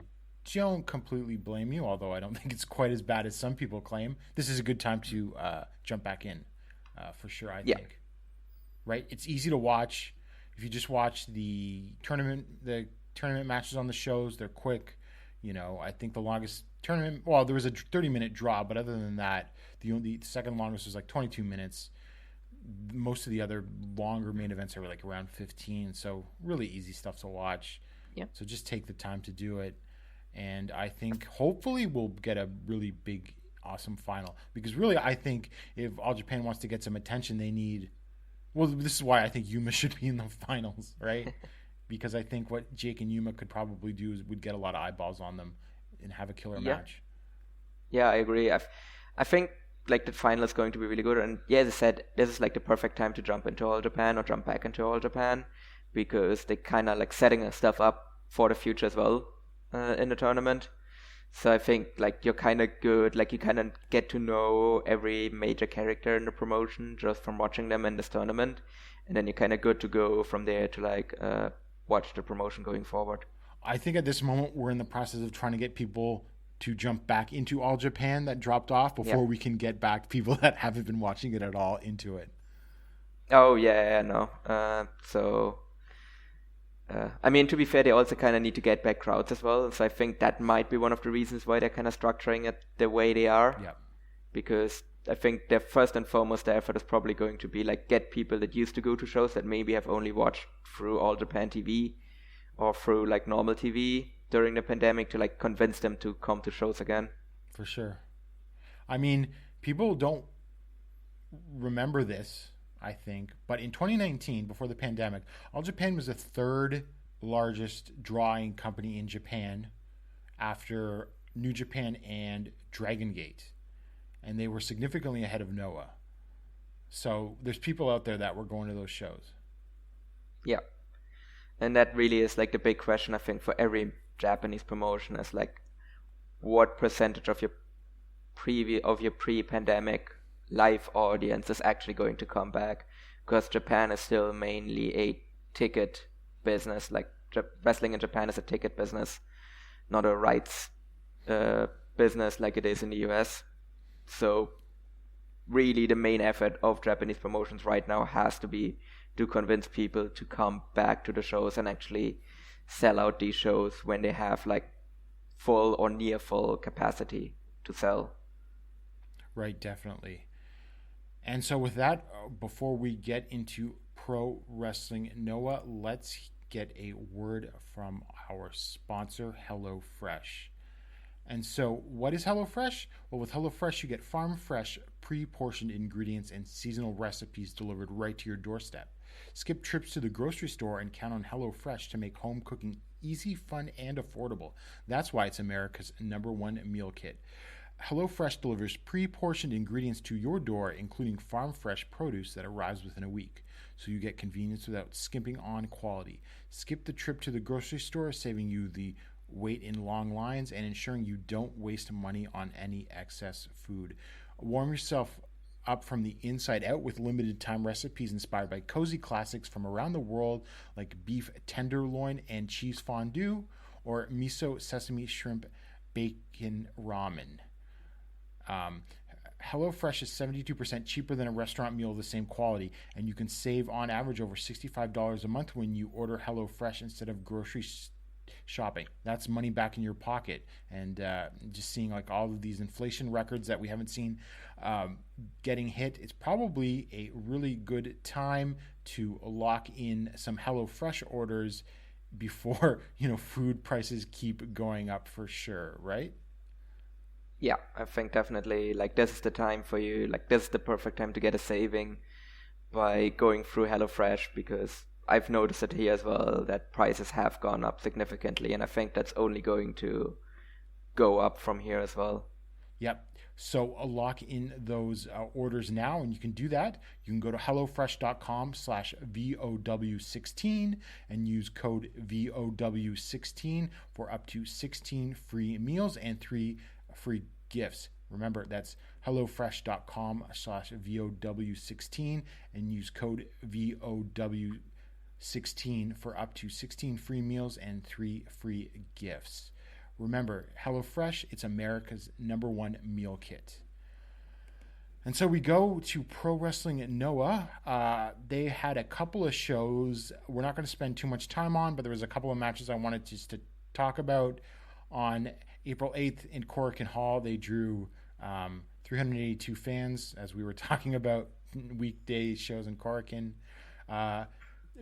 don't completely blame you, although I don't think it's quite as bad as some people claim. This is a good time to jump back in, for sure, I think. Right? It's easy to watch. If you just watch the tournament matches on the shows, they're quick. You know, I think the longest tournament, well, there was a 30-minute draw, but other than that, the second longest was like 22 minutes. Most of the other longer main events are like around 15, so really easy stuff to watch. Yeah. So just take the time to do it. And I think hopefully we'll get a really big, awesome final. Because really, I think if All Japan wants to get some attention, they need... Well, this is why I think Yuma should be in the finals, right? Because I think what Jake and Yuma could probably do is would get a lot of eyeballs on them and have a killer match. Yeah, I agree. I think like the final is going to be really good. And yeah, as I said, this is like the perfect time to jump into All Japan or jump back into All Japan, because they kind of like setting stuff up for the future as well in the tournament. So I think like you're kind of good, like you kind of get to know every major character in the promotion just from watching them in this tournament, and then you're kind of good to go from there to like watch the promotion going forward. I think at this moment we're in the process of trying to get people to jump back into All Japan that dropped off before we can get back people that haven't been watching it at all into it. Oh yeah, no. I mean, to be fair, they also kind of need to get back crowds as well. So I think that might be one of the reasons why they're kind of structuring it the way they are. Yeah. Because I think their first and foremost their effort is probably going to be like get people that used to go to shows that maybe have only watched through All Japan TV or through like normal TV during the pandemic to like convince them to come to shows again. For sure. I mean, people don't remember this, I think, but in 2019, before the pandemic, All Japan was the third largest drawing company in Japan, after New Japan and Dragon Gate, and they were significantly ahead of Noah. So there's people out there that were going to those shows. Yeah. And that really is like the big question, I think, for every Japanese promotion is like, what percentage of your pre-pandemic live audience is actually going to come back? Because Japan is still mainly a ticket business. Like wrestling in Japan is a ticket business, not a rights business like it is in the US. So really the main effort of Japanese promotions right now has to be to convince people to come back to the shows and actually sell out these shows when they have like full or near full capacity to sell. Right, definitely. And so with that, before we get into pro wrestling, Noah, let's get a word from our sponsor, HelloFresh. And so what is HelloFresh? Well, with HelloFresh, you get farm fresh, pre-portioned ingredients and seasonal recipes delivered right to your doorstep. Skip trips to the grocery store and count on HelloFresh to make home cooking easy, fun, and affordable. That's why it's America's #1 meal kit. HelloFresh delivers pre-portioned ingredients to your door, including farm fresh produce that arrives within a week. So you get convenience without skimping on quality. Skip the trip to the grocery store, saving you the wait in long lines and ensuring you don't waste money on any excess food. Warm yourself up from the inside out with limited time recipes inspired by cozy classics from around the world like beef tenderloin and cheese fondue or miso sesame shrimp bacon ramen. HelloFresh is 72% cheaper than a restaurant meal of the same quality, and you can save on average over $65 a month when you order HelloFresh instead of grocery shopping. That's money back in your pocket. And just seeing like all of these inflation records that we haven't seen getting hit, it's probably a really good time to lock in some HelloFresh orders before food prices keep going up for sure, right? Yeah, I think definitely like this is the time for you. Like this is the perfect time to get a saving by going through HelloFresh, because I've noticed it here as well that prices have gone up significantly, and I think that's only going to go up from here as well. Yep. So lock in those orders now, and you can do that. You can go to hellofresh.com/VOW16 and use code VOW16 for up to 16 free meals and 3 free gifts. Remember, that's hellofresh.com/VOW16 and use code VOW16 for up to 16 free meals and 3 free gifts. Remember, HelloFresh, it's America's #1 meal kit. And so we go to Pro Wrestling Noah. They had a couple of shows we're not going to spend too much time on, but there was a couple of matches I wanted just to talk about. On April 8th in Korakuen Hall, they drew 382 fans, as we were talking about weekday shows in Korakuen.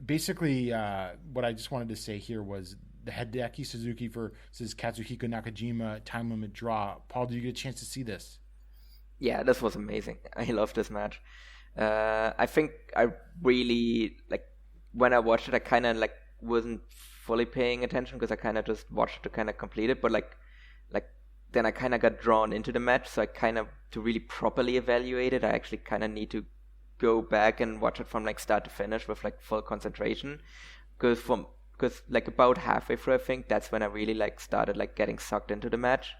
Basically, what I just wanted to say here was the Hideki Suzuki versus Katsuhiko Nakajima time limit draw. Paul, did you get a chance to see this? Yeah, this was amazing. I love this match. I think I really, like, when I watched it, I kind of, like, wasn't fully paying attention because I kind of just watched it to kind of complete it. But, like then I kind of got drawn into the match. So I kind of, to really properly evaluate it, I actually kind of need to go back and watch it from, like, start to finish with, like, full concentration. Because like about halfway through, I think that's when I really like started like getting sucked into the match.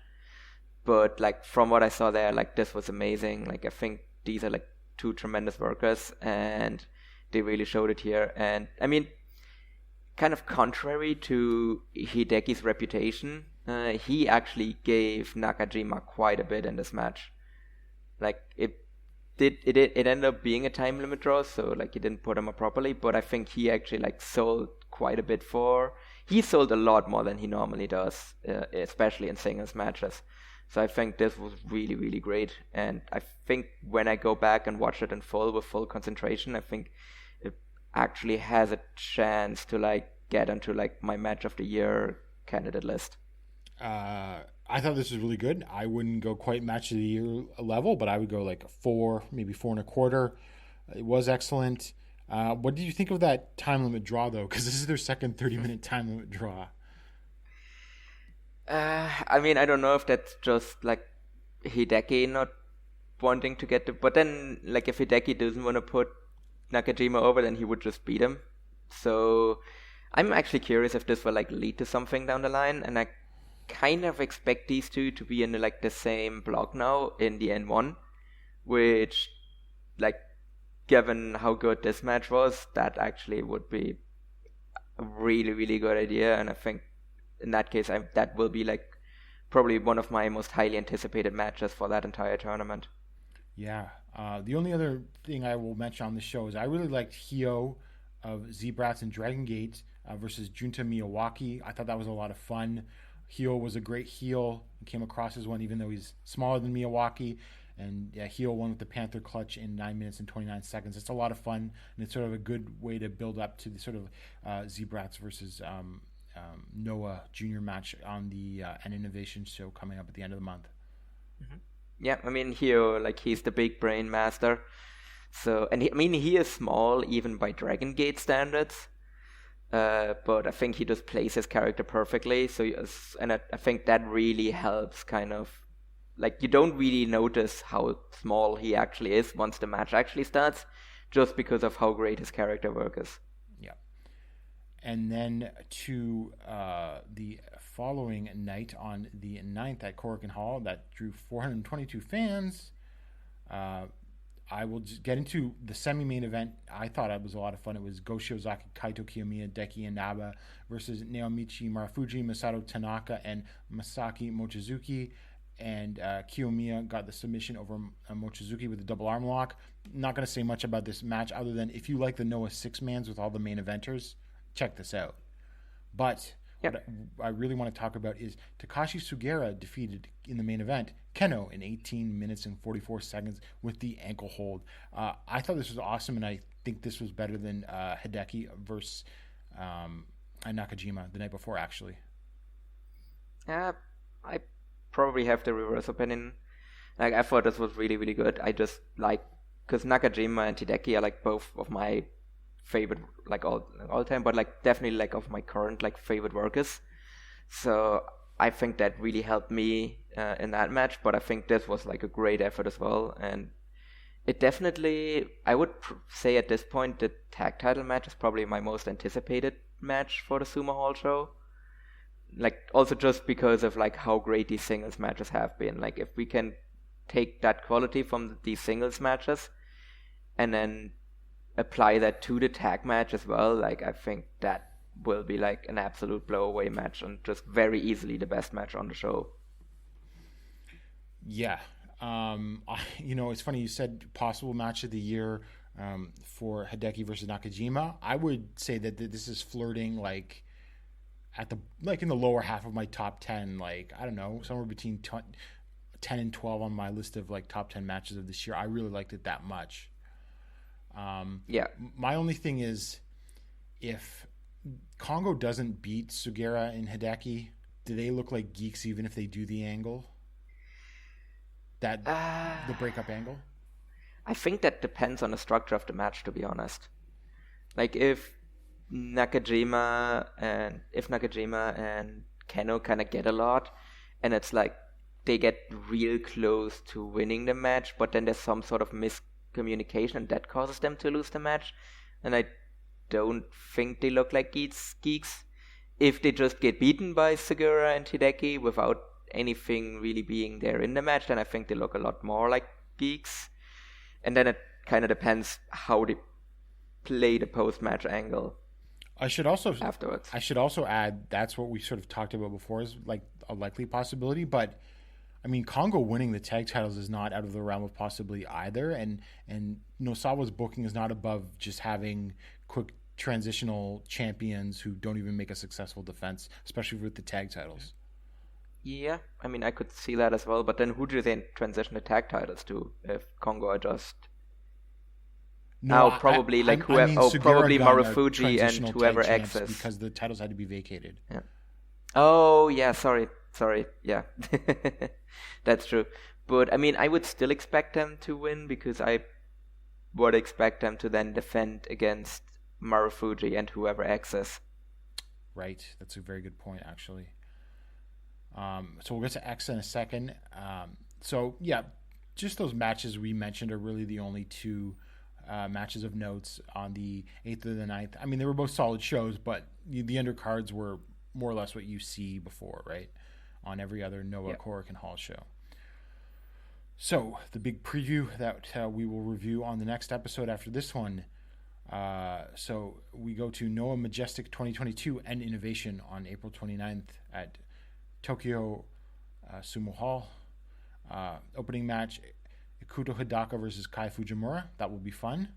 But like from what I saw there, like this was amazing. Like I think these are like two tremendous workers, and they really showed it here. And I mean, kind of contrary to Hideki's reputation, he actually gave Nakajima quite a bit in this match. Like it ended up being a time limit draw, so like he didn't put him up properly. But I think he actually like sold quite a bit for. He sold a lot more than he normally does, especially in singles matches. So I think this was really, really great. And I think when I go back and watch it in full with full concentration, I think it actually has a chance to like get into like my match of the year candidate list. I thought this was really good. I wouldn't go quite match of the year level, but I would go like 4, maybe 4.25. It was excellent. What did you think of that time limit draw, though? Because this is their second 30-minute time limit draw. I mean, I don't know if that's just like Hideki not wanting to get the. But then, like, if Hideki doesn't want to put Nakajima over, then he would just beat him. So I'm actually curious if this will like lead to something down the line, and I kind of expect these two to be in like the same block now in the N1, which, like, given how good this match was, that actually would be a really, really good idea. And I think in that case, that will be like probably one of my most highly anticipated matches for that entire tournament. Yeah. The only other thing I will mention on the show is I really liked Hio of Z-Brats and Dragon Gate versus Junta Miyawaki. I thought that was a lot of fun. Hio was a great heel and came across as one, even though he's smaller than Miyawaki. And yeah, Hio won with the Panther Clutch in 9 minutes and 29 seconds. It's a lot of fun, and it's sort of a good way to build up to the sort of Z-Brats versus Noah Junior match on the An Innovation show coming up at the end of the month. Mm-hmm. Yeah, I mean, Hio, like, he's the big brain master. So, and he is small even by Dragon Gate standards. But I think he just plays his character perfectly. So, and I think that really helps kind of, like, you don't really notice how small he actually is once the match actually starts, just because of how great his character work is. Yeah. And then to the following night on the 9th at Korakuen Hall that drew 422 fans. I will just get into the semi-main event. I thought it was a lot of fun. It was Go Shiozaki, Kaito Kiyomiya, Deki Inaba versus Naomichi Marufuji, Masato Tanaka, and Masaki Mochizuki. And Kiyomiya got the submission over Mochizuki with a double arm lock. Not going to say much about this match other than if you like the Noah six-mans with all the main eventers, check this out. But what I really want to talk about is Takashi Sugera defeated in the main event Keno in 18 minutes and 44 seconds with the ankle hold. I thought this was awesome, and I think this was better than Hideki versus Nakajima the night before, actually. I probably have the reverse opinion. Like, I thought this was really, really good. I just like, because Nakajima and Hideki are like both of my favorite, like, all time, but like definitely like of my current like favorite workers. So I think that really helped me in that match. But I think this was like a great effort as well, and it definitely, I would say at this point, the tag title match is probably my most anticipated match for the Sumo Hall show. Like, also just because of like how great these singles matches have been. Like, if we can take that quality from these singles matches and then apply that to the tag match as well, like, I think that will be like an absolute blow-away match and just very easily the best match on the show. Yeah. It's funny you said possible match of the year for Hideki versus Nakajima. I would say that this is flirting like at the, like, in the lower half of my top 10, like, I don't know, somewhere between 10 and 12 on my list of like top 10 matches of this year. I really liked it that much. My only thing is, if Kongo doesn't beat Sugera and Hideki, do they look like geeks even if they do the angle? The breakup angle? I think that depends on the structure of the match, to be honest. Like, if Nakajima and Keno kind of get a lot, and it's like they get real close to winning the match, but then there's some sort of miscommunication and that causes them to lose the match, and I don't think they look like geeks. If they just get beaten by Sugera and Hideki without anything really being there in the match, then I think they look a lot more like geeks. And then it kind of depends how they play the post-match angle. I should also afterwards. I should also add, that's what we sort of talked about before, is like a likely possibility. But I mean, Kongo winning the tag titles is not out of the realm of possibility either. And Nosawa's booking is not above just having quick transitional champions who don't even make a successful defense, especially with the tag titles. Yeah, I mean, I could see that as well. But then who do they transition the tag titles to if Kongo are just... No, probably Marufuji and whoever exes, because the titles had to be vacated. Yeah. Oh yeah, sorry. Yeah, that's true. But I mean, I would still expect them to win because I would expect them to then defend against Marufuji and whoever exes. Right, that's a very good point, actually. So we'll get to X in a second. So yeah, just those matches we mentioned are really the only two matches of notes on the 8th or the 9th. I mean, they were both solid shows, but the undercards were more or less what you see before, right? On every other Noah, Korakuen, and Hall show. So the big preview that we will review on the next episode after this one. So we go to Noah Majestic 2022 and Innovation on April 29th at Tokyo Sumo Hall. Opening match, Ikuto Hidaka versus Kai Fujimura. That will be fun.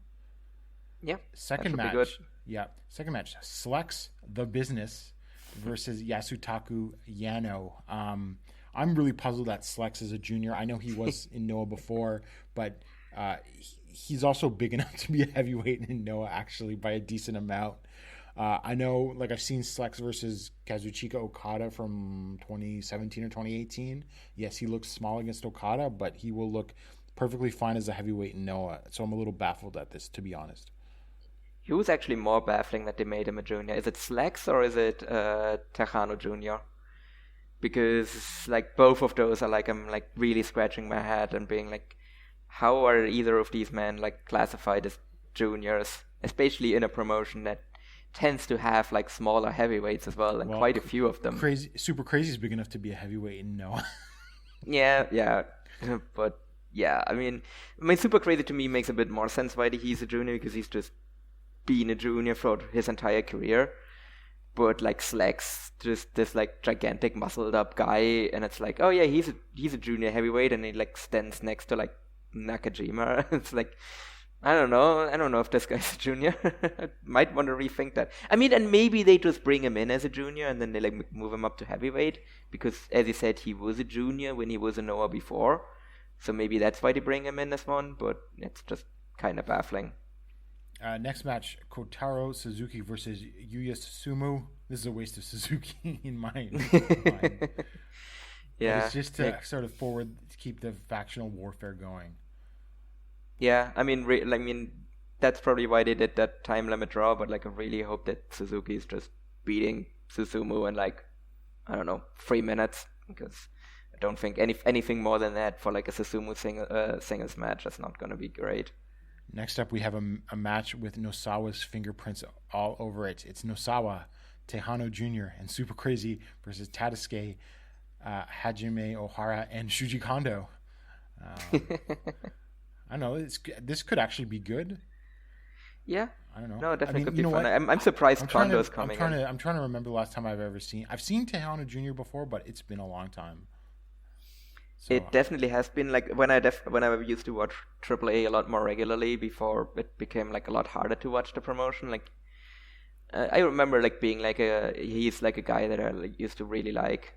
Yeah. Second match. Good. Yeah. Second match, Slex The Business versus Yasutaku Yano. I'm really puzzled that Slex is a junior. I know he was in Noah before, but he's also big enough to be a heavyweight in Noah, actually, by a decent amount. I know, like, I've seen Slex versus Kazuchika Okada from 2017 or 2018. Yes, he looks small against Okada, but he will look perfectly fine as a heavyweight in Noah. So I'm a little baffled at this, to be honest. He was actually more baffling that they made him a junior. Is it Slex or is it Tejano Jr.? Because, like, both of those are, like, I'm, like, really scratching my head and being like, how are either of these men, like, classified as juniors, especially in a promotion that tends to have, like, smaller heavyweights as well, and quite a few of them. Super Crazy is big enough to be a heavyweight in Noah. yeah, but yeah, I mean, Super Crazy to me makes a bit more sense why he's a junior, because he's just been a junior for his entire career. But like Slex, just this like gigantic muscled up guy, and it's like, oh yeah, he's a junior heavyweight, and he like stands next to like Nakajima. It's like, I don't know if this guy's a junior. Might want to rethink that. I mean, and maybe they just bring him in as a junior and then they like move him up to heavyweight, because as you said, he was a junior when he was a Noah before. So maybe that's why they bring him in as one, but it's just kind of baffling. Next match, Kotaro Suzuki versus Yuya Susumu. This is a waste of Suzuki in my mind. Yeah, but it's just to sort of keep the factional warfare going. Yeah, I mean, that's probably why they did that time limit draw. But like, I really hope that Suzuki is just beating Susumu in like, I don't know, 3 minutes, because I don't think anything more than that for like a Susumu singles match is not going to be great. Next up, we have a match with Nosawa's fingerprints all over it. It's Nosawa, Tejano Jr., and Super Crazy versus Tadasuke, Hajime Ohara, and Shuji Kondo. I don't know. This could actually be good. Yeah. I don't know. No, definitely could be fun. I'm surprised Kondo's coming in. I'm trying to remember the last time I've seen Tejano Jr. before, but it's been a long time. So, it definitely has been, like, when I used to watch AAA a lot more regularly before it became like a lot harder to watch the promotion. Like, I remember like being like he's like a guy that I like, used to really like.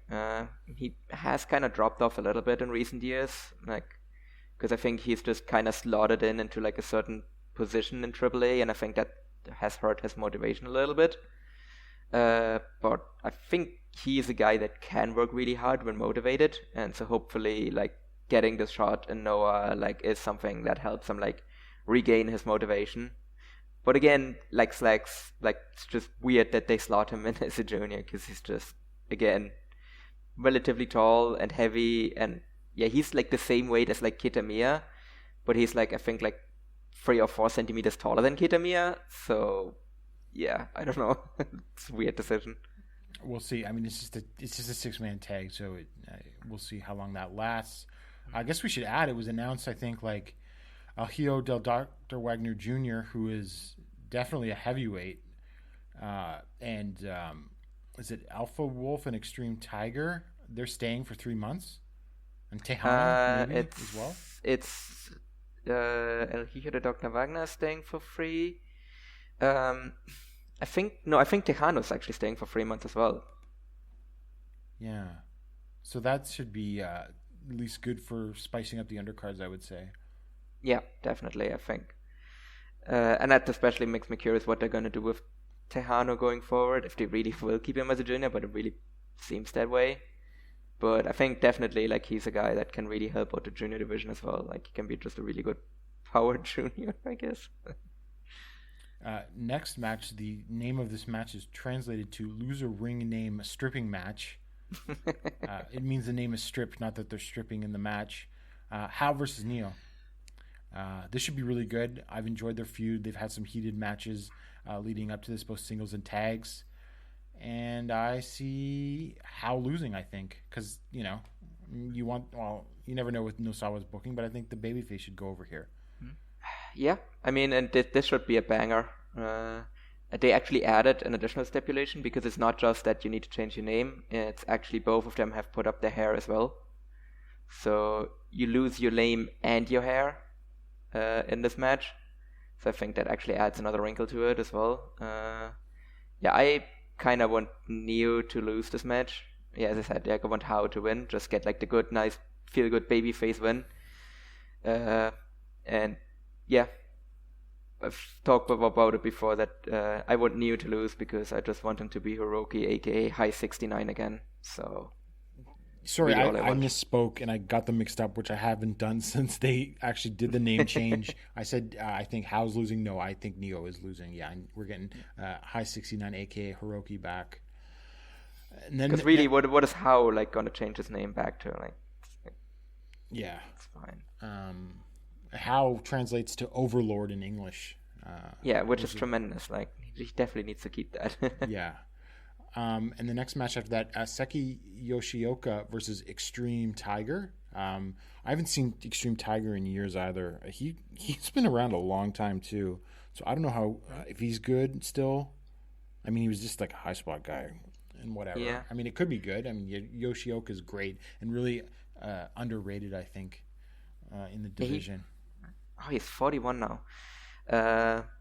He has kind of dropped off a little bit in recent years, like, because I think he's just kind of slotted into like a certain position in AAA, and I think that has hurt his motivation a little bit. But I think he's a guy that can work really hard when motivated, and so hopefully like getting this shot in Noah like is something that helps him like regain his motivation. But again, like Slex, like it's just weird that they slot him in as a junior, because he's just, again, relatively tall and heavy, and yeah, he's like the same weight as like Kitamiya, but he's like, I think like 3 or 4 centimeters taller than Kitamiya. So yeah, I don't know. It's a weird decision. We'll see. I mean, it's just a 6-man tag, so we'll see how long that lasts. I guess we should add, it was announced, I think, like Alhio del Dr. Wagner Jr., who is definitely a heavyweight, and is it Alpha Wolf and Extreme Tiger? They're staying for 3 months, and Tejano maybe as well. It's Alhio del Dr. Wagner is staying for 3. I think Tejano's actually staying for 3 months as well. Yeah, so that should be at least good for spicing up the undercards, I would say. Yeah, definitely, I think. And that especially makes me curious what they're going to do with Tejano going forward, if they really will keep him as a junior, but it really seems that way. But I think definitely like he's a guy that can really help out the junior division as well. Like, he can be just a really good power junior, I guess. Next match, the name of this match is translated to Loser Ring Name Stripping Match. It means the name is stripped, not that they're stripping in the match. Hal versus Neo. This should be really good. I've enjoyed their feud. They've had some heated matches leading up to this, both singles and tags. And I see Hal losing, I think, because, you never know with Nosawa's booking, but I think the babyface should go over here. Yeah, I mean, and this should be a banger. They actually added an additional stipulation because it's not just that you need to change your name. It's actually both of them have put up their hair as well. So you lose your name and your hair in this match. So I think that actually adds another wrinkle to it as well. I kind of want Neo to lose this match. Yeah, as I said, I want Hao to win. Just get like the good, nice, feel-good babyface win. And yeah, I've talked about it before that I want Neo to lose because I just want him to be Hiroki, aka High 69 again. So sorry, really I misspoke and I got them mixed up, which I haven't done since they actually did the name change. I said I think Hao's losing. No, I think Neo is losing. Yeah, and we're getting High 69, aka Hiroki, back. And then, because really, what is Hao like going to change his name back to? Like, yeah, it's fine. Hao translates to Overlord in English. Which is tremendous. Like, he definitely needs to keep that. Yeah. And the next match after that, Seki Yoshioka versus Extreme Tiger. I haven't seen Extreme Tiger in years either. He's been around a long time too, so I don't know how if he's good still. I mean, he was just like a high spot guy and whatever. Yeah. I mean, it could be good. I mean, Yoshioka is great and really underrated, I think, in the division. He's 41 now.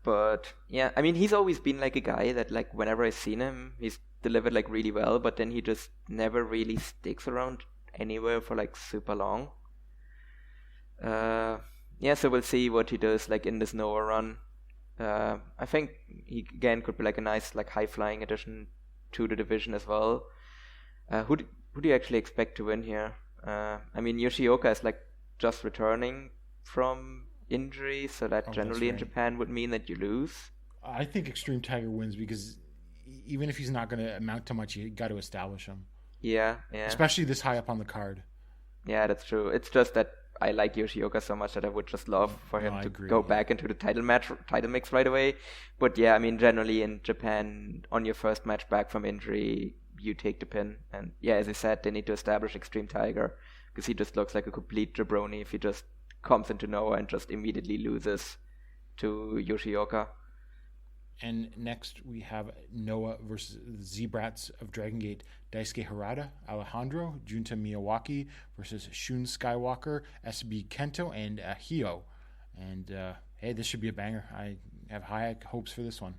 But yeah, I mean, he's always been like a guy that like whenever I've seen him, he's delivered like really well, but then he just never really sticks around anywhere for like super long. So we'll see what he does like in this Noah run. I think he again could be like a nice like high flying addition to the division as well. Who do you actually expect to win here? I mean, Yoshioka is like just returning from injury, so that generally in Japan would mean that you lose. I think Extreme Tiger wins because even if he's not going to amount to much, you got to establish him. Yeah. Especially this high up on the card. Yeah, that's true. It's just that I like Yoshioka so much that I would just love for him to go back into the title mix right away. But yeah, I mean, generally in Japan, on your first match back from injury, you take the pin. And yeah, as I said, they need to establish Extreme Tiger because he just looks like a complete jabroni if he just comes into Noah and just immediately loses to Yoshioka. And next we have Noah versus Z-Brats of Dragon Gate, Daisuke Harada, Alejandro, Junta Miyawaki versus Shun Skywalker, SB Kento, and Hio. And hey, this should be a banger. I have high hopes for this one.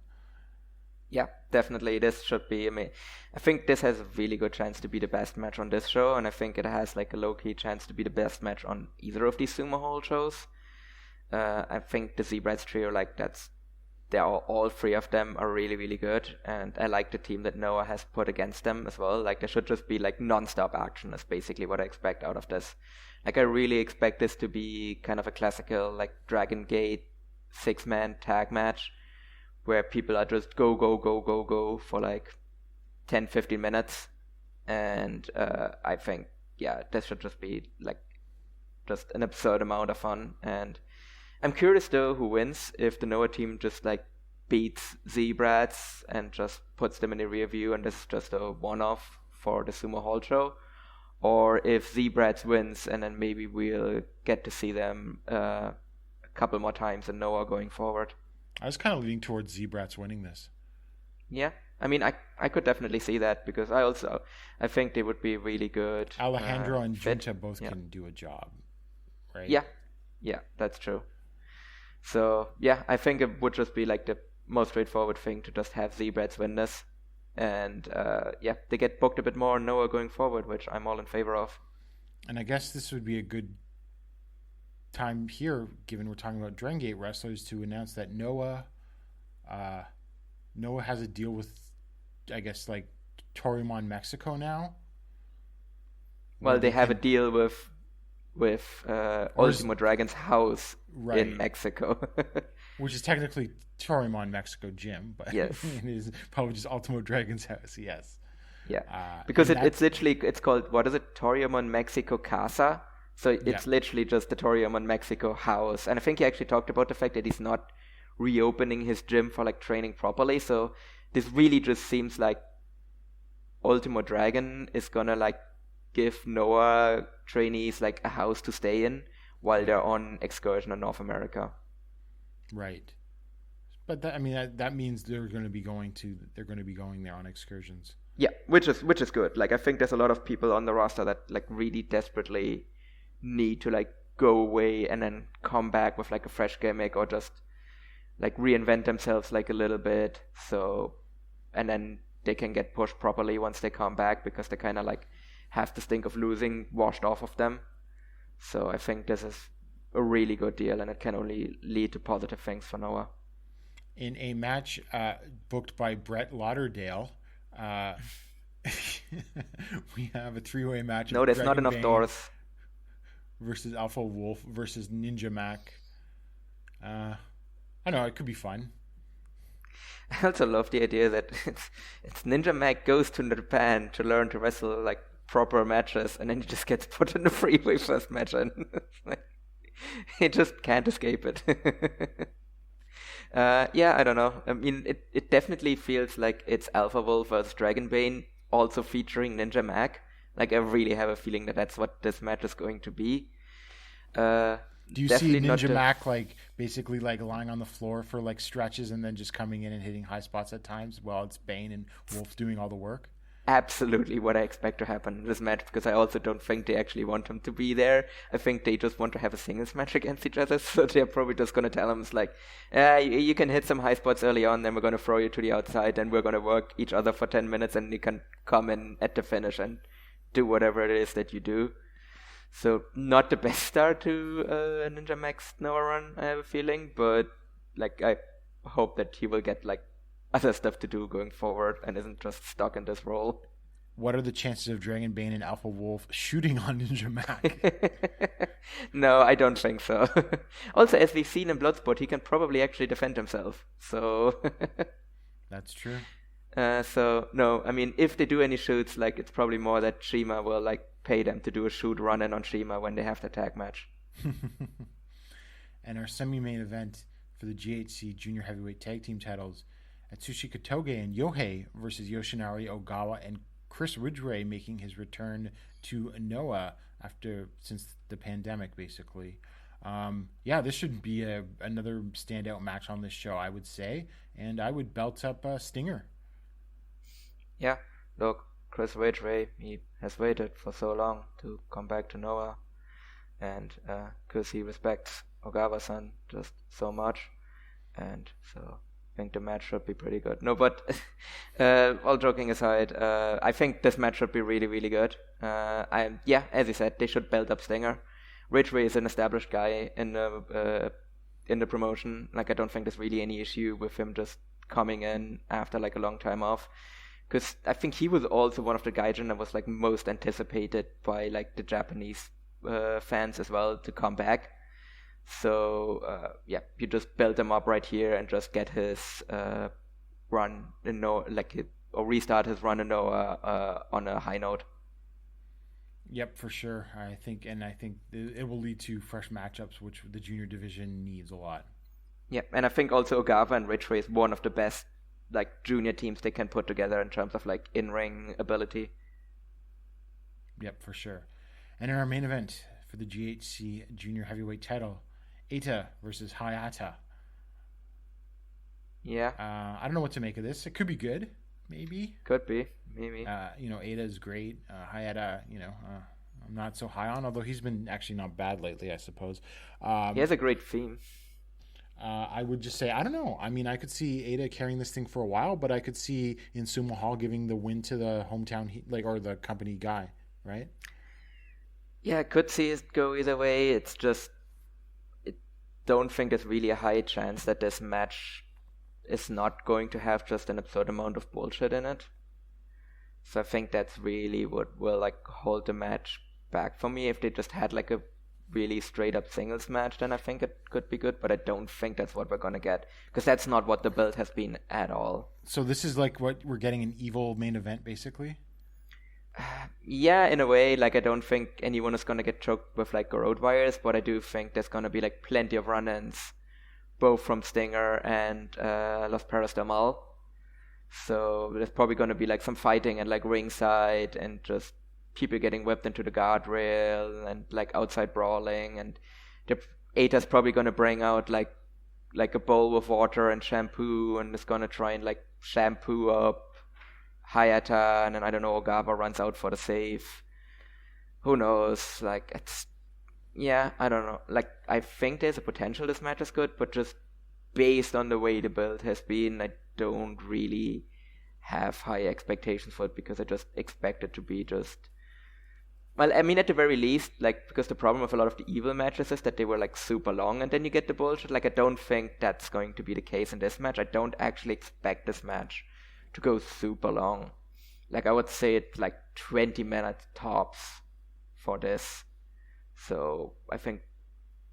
Yeah, definitely. This should be, I think this has a really good chance to be the best match on this show, and I think it has like a low-key chance to be the best match on either of these Sumo Hall shows. I think the Z-Brats trio, all three of them are really, really good, and I like the team that Noah has put against them as well. Like, there should just be like non-stop action is basically what I expect out of this. Like, I really expect this to be kind of a classical like Dragon Gate 6-man tag match where people are just go for like 10-15 minutes, and I think this should just be like just an absurd amount of fun. And I'm curious though who wins, if the Noah team just like beats Z-Brats and just puts them in the rear view and this is just a one-off for the Sumo Hall show, or if Z-Brats wins and then maybe we'll get to see them a couple more times in Noah going forward. I was kind of leaning towards Z-Brats winning this. Yeah, I mean, I could definitely see that because I think they would be really good. Alejandro and Junta both can do a job, right? Yeah, that's true. So yeah, I think it would just be like the most straightforward thing to just have Z-Brats win this, and they get booked a bit more in Noah going forward, which I'm all in favor of. And I guess this would be a good time here, given we're talking about Dragon Gate wrestlers, to announce that Noah has a deal with, I guess, like Torimon Mexico now. Well, they have a deal with Ultimo Dragon's house in Mexico, which is technically Torimon Mexico Gym, but yes. It is probably just Ultimo Dragon's house. Yes. Yeah, because it's literally, it's called, what is it, Toriumon Mexico Casa. So it's literally just the Toriumon Mexico house. And I think he actually talked about the fact that he's not reopening his gym for like training properly. So this really just seems like Ultimo Dragon is gonna like give Noah trainees like a house to stay in while they're on excursion in North America. Right. But that means they're going to be going there on excursions. Yeah, which is good. Like, I think there's a lot of people on the roster that like really desperately need to like go away and then come back with like a fresh gimmick or just like reinvent themselves like a little bit. So, and then they can get pushed properly once they come back, because they kind of like have the stink of losing washed off of them. So I think this is a really good deal, and it can only lead to positive things for Noah. In a match booked by Brett Lauderdale, we have a three-way match. No, there's not enough doors. Versus Alpha Wolf versus Ninja Mac. I know, it could be fun. I also love the idea that it's Ninja Mac goes to Japan to learn to wrestle like proper matches, and then he just gets put in the freeway first match, and he just can't escape it. Yeah, I don't know. I mean, it definitely feels like it's Alpha Wolf versus Dragonbane, also featuring Ninja Mac. Like, I really have a feeling that that's what this match is going to be. Do you see Ninja Mac like basically like lying on the floor for like stretches and then just coming in and hitting high spots at times while it's Bane and Wolf doing all the work? Absolutely what I expect to happen in this match, because I also don't think they actually want him to be there. I think they just want to have a singles match against each other, so they're probably just going to tell him, it's like, you can hit some high spots early on, then we're going to throw you to the outside, and we're going to work each other for 10 minutes, and you can come in at the finish and do whatever it is that you do. So not the best start to a Ninja Max Noah run, I have a feeling, but like I hope that he will get like other stuff to do going forward and isn't just stuck in this role. What are the chances of Dragonbane and Alpha Wolf shooting on Ninja Mac? No, I don't think so. Also, as we've seen in Bloodsport, he can probably actually defend himself. So that's true. So no, I mean, if they do any shoots, like it's probably more that Shima will like pay them to do a shoot run-in on Shima when they have the tag match. And our semi-main event for the GHC Junior Heavyweight Tag Team titles, Atsushi Kotoge and Yohei versus Yoshinari Ogawa and Chris Ridgway, making his return to Noah since the pandemic, basically. Yeah, this should be another standout match on this show, I would say, and I would belt up Stinger. Yeah, look, Chris Ridgway, he has waited for so long to come back to Noah, and because he respects Ogawa-san just so much, and so I think the match should be pretty good. No, but all joking aside, I think this match should be really, really good. As you said, they should belt up Stinger. Ridgway is an established guy in the promotion. Like, I don't think there's really any issue with him just coming in after like a long time off, because I think he was also one of the gaijin that was like most anticipated by like the Japanese fans as well to come back. So you just build him up right here and just get his run in or restart his run in Noah on a high note. Yep, for sure. I think it will lead to fresh matchups, which the junior division needs a lot. Yeah, and I think also Ogawa and Ridgway is one of the best like junior teams they can put together in terms of like in-ring ability. Yep, for sure. And in our main event for the GHC Junior Heavyweight title, Eita versus Hayata. Yeah. I don't know what to make of this. It could be good, maybe. Could be, maybe. Eita is great. Hayata, I'm not so high on, although he's been actually not bad lately, I suppose. He has a great theme. I would just say, I don't know. I mean, I could see Eita carrying this thing for a while, but I could see in Sumo Hall giving the win to the hometown, or the company guy, right? Yeah, I could see it go either way. It's just, I don't think there's really a high chance that this match is not going to have just an absurd amount of bullshit in it. So I think that's really what will like hold the match back for me. If they just had like a really straight up singles match, then I think it could be good, but I don't think that's what we're gonna get, because that's not what the build has been at all. So this is like what we're getting, an evil main event basically? Yeah, in a way, like I don't think anyone is gonna get choked with like road wires, but I do think there's gonna be like plenty of run-ins, both from Stinger and Los Perros del Mal. So there's probably gonna be like some fighting and like ringside and just people getting whipped into the guardrail and like outside brawling, and the Ata's probably gonna bring out like a bowl with water and shampoo and is gonna try and like shampoo up Hayata, and then I don't know, Ogawa runs out for the save. Who knows? Like I don't know. Like I think there's a potential this match is good, but just based on the way the build has been, I don't really have high expectations for it because I just expect it to be just. Well, I mean, at the very least, like, because the problem with a lot of the evil matches is that they were like super long and then you get the bullshit. Like, I don't think that's going to be the case in this match. I don't actually expect this match to go super long. Like, I would say it's like 20 minutes tops for this. So I think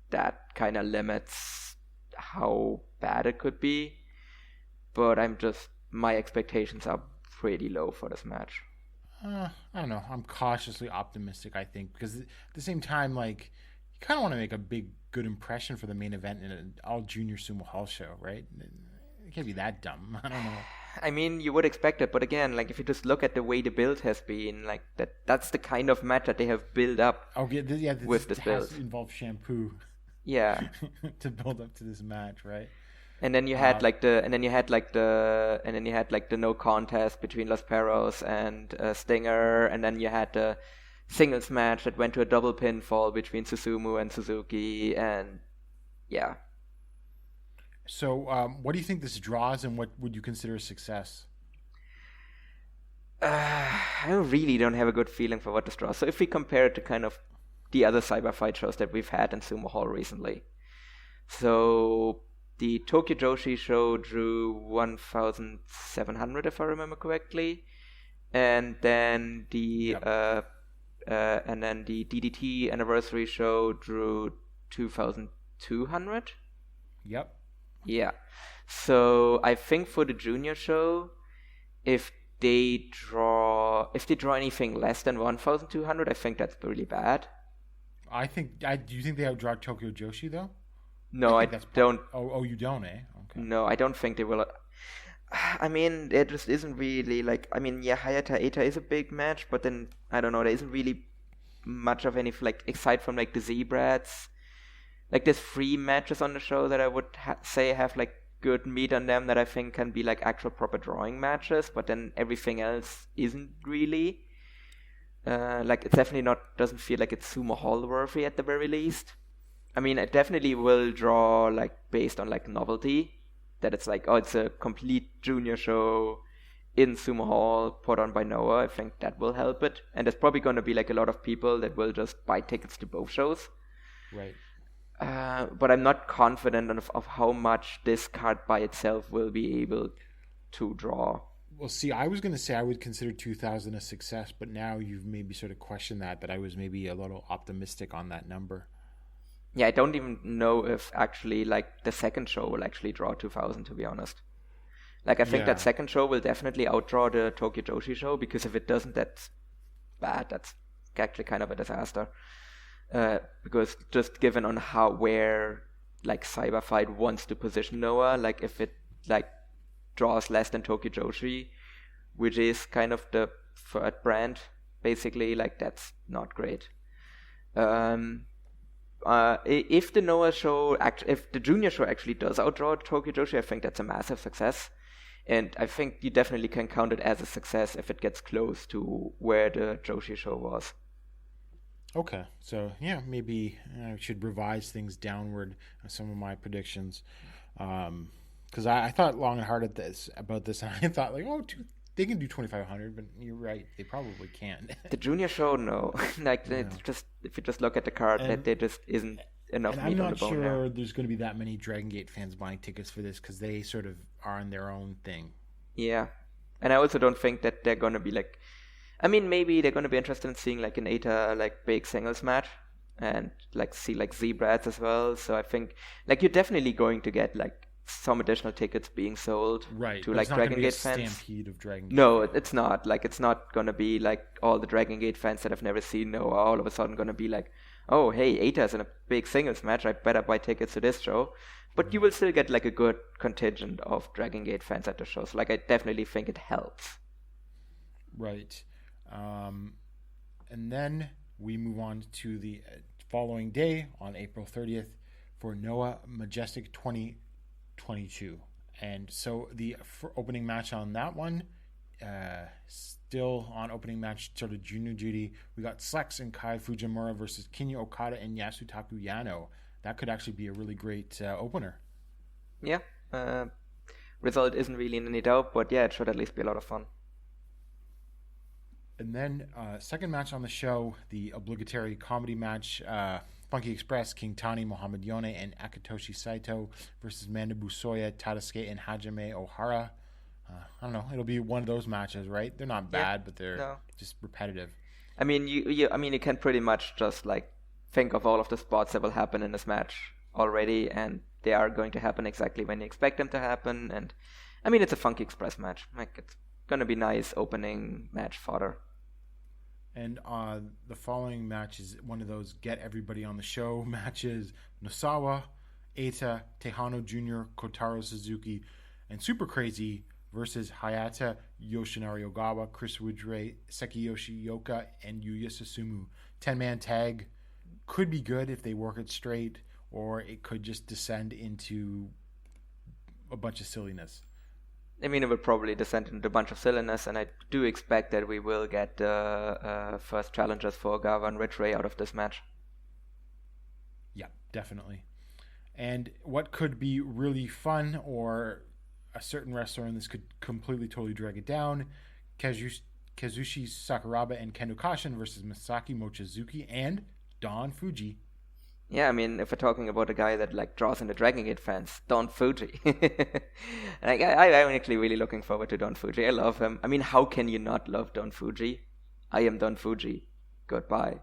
that kind of limits how bad it could be. But my expectations are pretty low for this match. I don't know. I'm cautiously optimistic, I think, because at the same time, like, you kind of want to make a good impression for the main event in an all-junior Sumo Hall show, right? It can't be that dumb. I don't know. I mean, you would expect it, but again, like, if you just look at the way the build has been, like, that's the kind of match that they have built up with this build. Has to involve shampoo. Yeah. To build up to this match, right? And then you had the no contest between Los Perros and Stinger, and then you had the singles match that went to a double pinfall between Susumu and Suzuki, and yeah. So, what do you think this draws, and what would you consider a success? I really don't have a good feeling for what this draws. So if we compare it to kind of the other cyber fight shows that we've had in Sumo Hall recently, so the Tokyo Joshi show drew 1,700, if I remember correctly, and then the DDT anniversary show drew 2,200. Yep. Yeah. So I think for the junior show, if they draw anything less than 1,200, I think that's really bad. Do you think they outdraw Tokyo Joshi though? No, I don't. Oh, you don't, eh? Okay. No, I don't think they will. I mean, there just isn't really, like, I mean, yeah, Hayata Eita is a big match, but then, I don't know, there isn't really much of any, like, aside from, like, the Z-Brats. Like, there's 3 matches on the show that I would say have, like, good meat on them that I think can be, like, actual proper drawing matches, but then everything else isn't really. Like, it's definitely doesn't feel like it's Sumo Hall worthy at the very least. I mean, it definitely will draw, like, based on, like, novelty. That it's like, oh, it's a complete junior show in Sumo Hall put on by Noah. I think that will help it. And there's probably going to be, like, a lot of people that will just buy tickets to both shows. Right. But I'm not confident of how much this card by itself will be able to draw. Well, see, I was going to say I would consider 2,000 a success, but now you've maybe sort of questioned that I was maybe a little optimistic on that number. Yeah, I don't even know if actually, like, the second show will actually draw 2,000, to be honest. Like, I think that second show will definitely outdraw the Tokyo Joshi show, because if it doesn't, that's bad. That's actually kind of a disaster. Because just given on where, like, Cyberfight wants to position Noah, like, if it, like, draws less than Tokyo Joshi, which is kind of the third brand, basically, like, that's not great. If the Noah show, if the junior show actually does outdraw Tokyo Joshi, I think that's a massive success. And I think you definitely can count it as a success if it gets close to where the Joshi show was. Okay, so yeah, maybe I should revise things downward on some of my predictions. Because I thought long and hard about this, and I thought, like, they can do 2,500, but you're right, they probably can't. The junior show, no. Like, no. Just if you just look at the card, there just isn't enough meat on the bone. I'm not sure there. There's going to be that many Dragon Gate fans buying tickets for this, because they sort of are on their own thing. Yeah, and I also don't think that they're going to be, like, I mean, maybe they're going to be interested in seeing, like, an Eita, like, big singles match, and, like, see, like, Z-Brats as well. So I think, like, you're definitely going to get, like, some additional tickets being sold Right. to but like it's not Dragon gonna be a Gate fans. stampede of Dragon Gate. No, it's not. Like, it's not gonna be like all the Dragon Gate fans that have never seen No are all of a sudden gonna be like, oh, hey, Eita's in a big singles match, I better buy tickets to this show. But you will still get like a good contingent of Dragon Gate fans at the show. So like, I definitely think it helps. Right. And then we move on to the following day on April 30th for Noah Majestic 2022. And so the opening match on that one, still on opening match sort of junior duty, we got Slex and Kai Fujimura versus Kinya Okada and Yasutaku Yano. That could actually be a really great opener. Yeah. Result isn't really in any doubt, but yeah, it should at least be a lot of fun. And then second match on the show, the obligatory comedy match, Funky Express, King Tani, Mohamed Yone, and Akitoshi Saito versus Manda Busoya, Tadasuke, and Hajime Ohara. I don't know. It'll be one of those matches, right? They're not bad, but they're just repetitive. I mean, you can pretty much just like think of all of the spots that will happen in this match already, and they are going to happen exactly when you expect them to happen. And I mean, it's a Funky Express match. Like, it's gonna be nice opening match fodder. And the following match is one of those get everybody on the show matches. Nosawa, Eita, Tejano Jr., Kotaro Suzuki, and Super Crazy versus Hayata Yoshinari Ogawa, Chris Woodray, Sekiyoshi Yoka, and Yuya Susumu. 10-man tag. Could be good if they work it straight, or it could just descend into a bunch of silliness. I mean, it will probably descend into a bunch of silliness, and I do expect that we will get first challengers for Ogawa and Ridgeway out of this match. Yeah, definitely. And what could be really fun, or a certain wrestler in this could completely totally drag it down, Kazushi Sakuraba and Kendo Kashin versus Masaki Mochizuki and Don Fuji. Yeah, I mean, if we're talking about a guy that like draws in the Dragon Gate fans, Don Fuji. I'm actually really looking forward to Don Fuji. I love him. I mean, how can you not love Don Fuji? I am Don Fuji. Goodbye.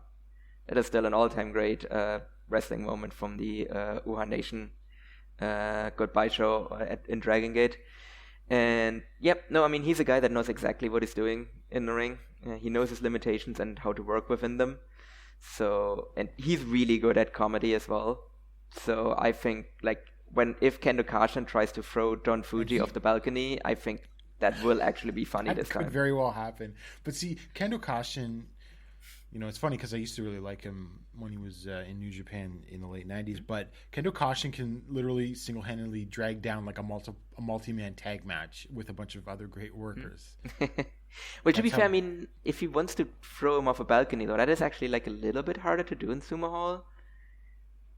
It is still an all-time great wrestling moment from the Uha Nation goodbye show in Dragon Gate. And yep, no, I mean, he's a guy that knows exactly what he's doing in the ring. He knows his limitations and how to work within them. So, and he's really good at comedy as well. So I think like if Kendo Kashin tries to throw Don Fuji off the balcony, I think that will actually be funny this time. That could very well happen. But see, Kendo Kashin, it's funny because I used to really like him when he was in New Japan in the late 90s. But Kendo Kashin can literally single-handedly drag down like a multi-man tag match with a bunch of other great workers. Well, to be fair, I mean, if he wants to throw him off a balcony, though, that is actually like a little bit harder to do in Sumo Hall.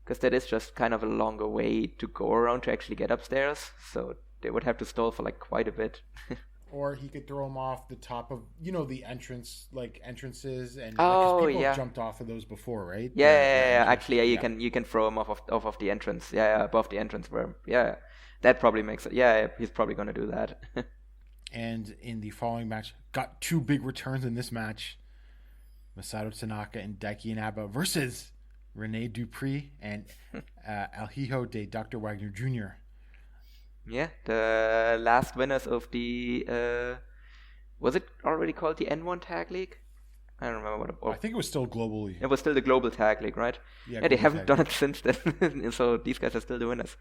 Because that is just kind of a longer way to go around to actually get upstairs. So they would have to stall for like quite a bit. Or he could throw him off the top of, the entrances. And oh, people yeah. have jumped off of those before, right? Yeah. Actually, you can throw him off of the entrance. Yeah, above the entrance where, yeah. That probably makes it. Yeah, he's probably going to do that. And in the following match, got two big returns in this match. Masato Tanaka and Daiki Inaba versus Rene Dupree and El Hijo de Dr. Wagner Jr. Yeah, the last winners of the... was it already called the N1 Tag League? I don't remember what it was. I think it was still globally. It was still the Global Tag League, right? Yeah, they haven't done it since then. So these guys are still the winners.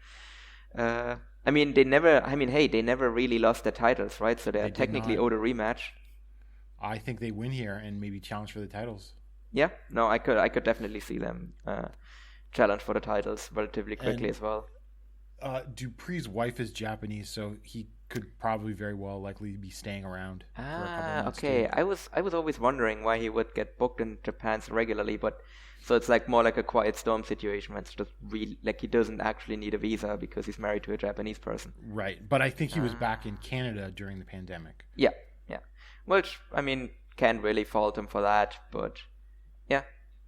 They never really lost their titles, right? So they are technically owed a rematch. I think they win here and maybe challenge for the titles. Yeah, no, I could definitely see them challenge for the titles relatively quickly as well. Dupree's wife is Japanese, so he could probably very well likely be staying around for a couple of months. Okay. I was always wondering why he would get booked in Japan so regularly, but so it's like more like a Quiet Storm situation where it's just really like he doesn't actually need a visa because he's married to a Japanese person. Right, but I think he was back in Canada during the pandemic. Yeah. Which, I mean, can't really fault him for that, but yeah.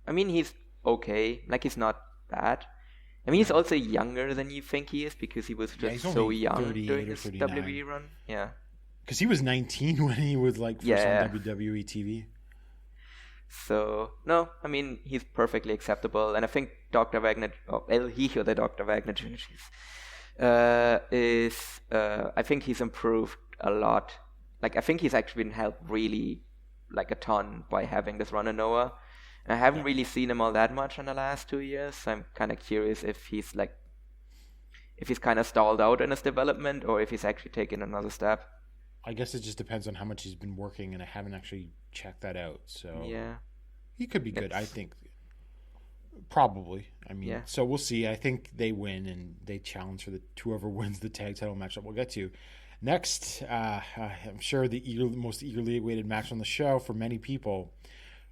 I mean, he's okay. Like, he's not bad. I mean, he's also younger than you think he is because he was just so young during his WWE run. Yeah. Because he was 19 when he was like first on WWE TV. So, no, I mean, he's perfectly acceptable. And I think Dr. Wagner, El Hijo de Dr. Wagner Jr., is I think he's improved a lot. Like I think he's actually been helped really like a ton by having this run in Noah. And I haven't really seen him all that much in the last 2 years. So I'm kind of curious if he's kind of stalled out in his development or if he's actually taken another step. I guess it just depends on how much he's been working, and I haven't actually checked that out. So yeah, he could be good. I think probably. I mean, so we'll see. I think they win and they challenge for the whoever wins the tag title matchup. We'll get to next. I'm sure the most eagerly awaited match on the show for many people.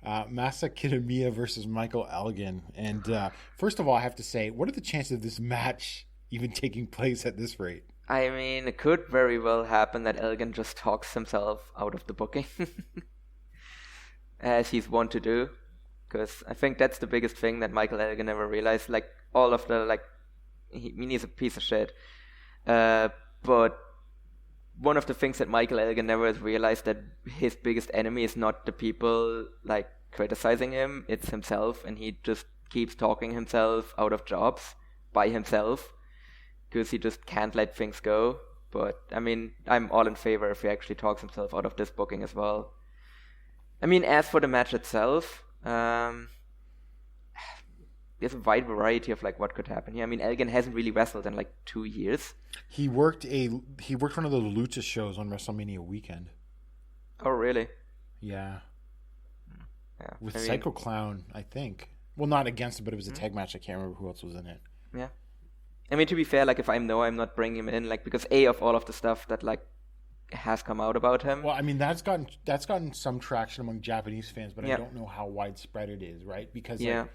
Masa Kitamiya versus Michael Elgin. And first of all, I have to say, what are the chances of this match even taking place at this rate? I mean, it could very well happen that Elgin just talks himself out of the booking, as he's wont to do. Because I think that's the biggest thing that Michael Elgin never realized. Like, all of the, he's a piece of shit. But one of the things that Michael Elgin never has realized, that his biggest enemy is not the people, criticizing him, it's himself. And he just keeps talking himself out of jobs by himself. Because he just can't let things go. But, I mean, I'm all in favor if he actually talks himself out of this booking as well. I mean, as for the match itself, there's a wide variety of what could happen here. I mean, Elgin hasn't really wrestled in 2 years. He worked one of those lucha shows on WrestleMania weekend. Oh, really? Yeah. With Psycho Clown, I think. Well, not against it, but it was a tag match. I can't remember who else was in it. Yeah. I mean, to be fair, if I'm not bringing him in, because of all of the stuff that has come out about him. Well, I mean, that's gotten some traction among Japanese fans, but I don't know how widespread it is, right? Because I'm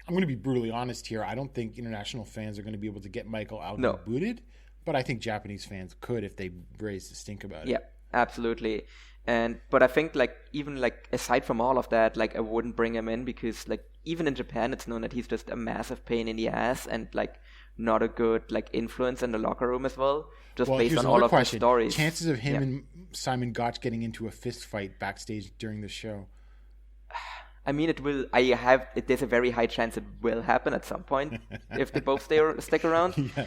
going to be brutally honest here. I don't think international fans are going to be able to get Michael Elgin booted, but I think Japanese fans could if they raise the stink about it. Yeah, absolutely. But I think even aside from all of that, I wouldn't bring him in because even in Japan, it's known that he's just a massive pain in the ass and not a good influence in the locker room as well. Just based on all of the stories. Chances of him and Simon Gotch getting into a fist fight backstage during the show. I mean, it will. There's a very high chance it will happen at some point if they both stick around. Yeah.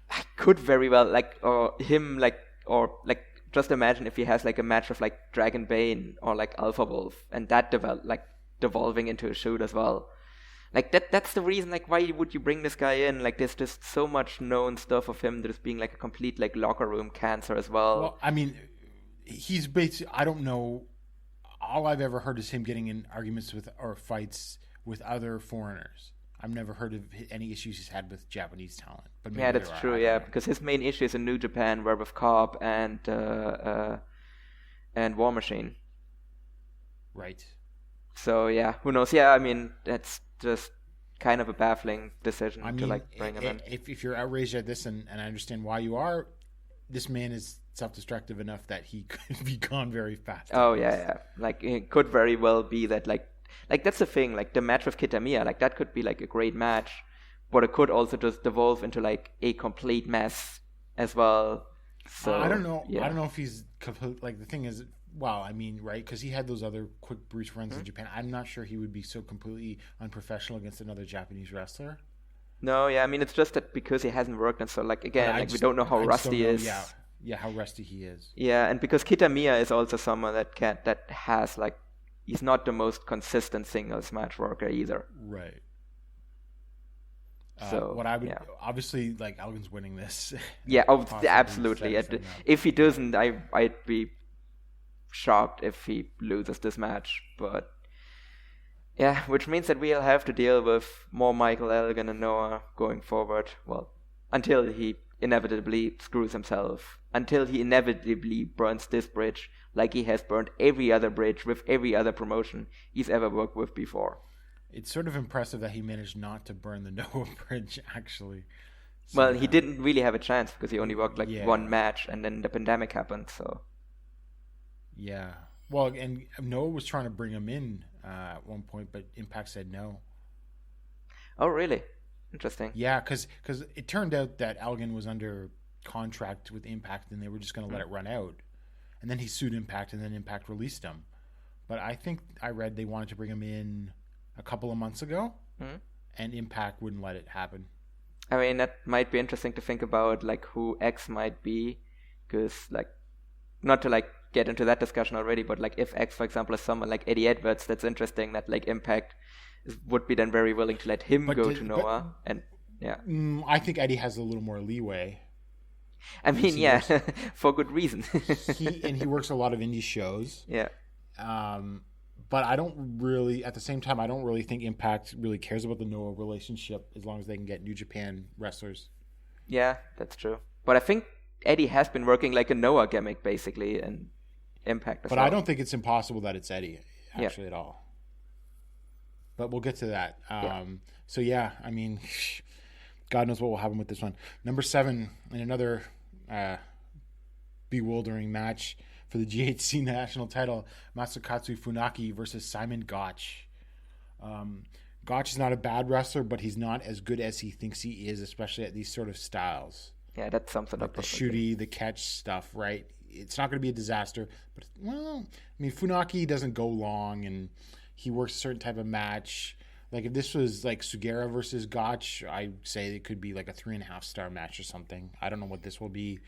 I could very well just imagine if he has a match of Dragon Bane or Alpha Wolf and that devolving into a shoot as well. That's the reason why would you bring this guy in? There's just so much known stuff of him just being a complete locker room cancer as well. Well, I mean, he's basically, I don't know, all I've ever heard is him getting in arguments with or fights with other foreigners. I've never heard of any issues he's had with Japanese talent. But yeah, that's true. Yeah, because his main issues in New Japan were with Cobb and War Machine. Right. So yeah, who knows? Yeah, I mean that's just kind of a baffling decision to bring him in. If you're outraged at this, and I understand why you are, this man is self-destructive enough that he could be gone very fast. Oh yeah. It could very well be that that's the thing. The match with Kitamiya, that could be a great match, but it could also just devolve into a complete mess as well. So I don't know. Yeah. I don't know if he's complete. The thing is, well, I mean, right? Because he had those other quick brief runs in Japan. I'm not sure he would be so completely unprofessional against another Japanese wrestler. No, yeah, I mean, it's just that because he hasn't worked, and so again, we don't know how rusty he is. Yeah, how rusty he is. Yeah, and because Kitamiya is also someone that has he's not the most consistent singles match worker either. Right. So what I would obviously Elgin's winning this. Yeah, absolutely. If he doesn't, I'd be shocked if he loses this match. But yeah, which means that we'll have to deal with more Michael Elgin and Noah going forward. Well, until he inevitably screws himself, until he inevitably burns this bridge like he has burned every other bridge with every other promotion he's ever worked with before. It's sort of impressive that he managed not to burn the Noah bridge, actually. So, well, he didn't really have a chance because he only worked one match, and then the pandemic happened, so... Yeah. Well, and Noah was trying to bring him in at one point, but Impact said no. Oh, really? Interesting. Yeah, because it turned out that Elgin was under contract with Impact, and they were just going to let it run out. And then he sued Impact, and then Impact released him. But I think I read they wanted to bring him in a couple of months ago, and Impact wouldn't let it happen. I mean, that might be interesting to think about, like, who X might be, because, like, not to, like, get into that discussion already, but, like, if X, for example, is someone like Eddie Edwards, that's interesting that, like, Impact would be then very willing to let him go to Noah, and, yeah. I think Eddie has a little more leeway. I mean, yeah, for good reason. he works a lot of indie shows. Yeah. But I don't really, at the same time, I don't really think Impact really cares about the Noah relationship as long as they can get New Japan wrestlers. Yeah, that's true. But I think Eddie has been working like a Noah gimmick, basically, and Impact as well. But I don't think it's impossible that it's Eddie, actually, at all. But we'll get to that. So, yeah, I mean, God knows what will happen with this one. Number 7, in another bewildering match for the GHC national title, Masakatsu Funaki versus Simon Gotch. Gotch is not a bad wrestler, but he's not as good as he thinks he is, especially at these sort of styles. Yeah, that sums it up. The shooty, the catch stuff, right? It's not going to be a disaster, but, well, I mean, Funaki doesn't go long, and he works a certain type of match. Like, if this was, like, Sugera versus Gotch, I'd say it could be, like, a 3.5-star match or something. I don't know what this will be,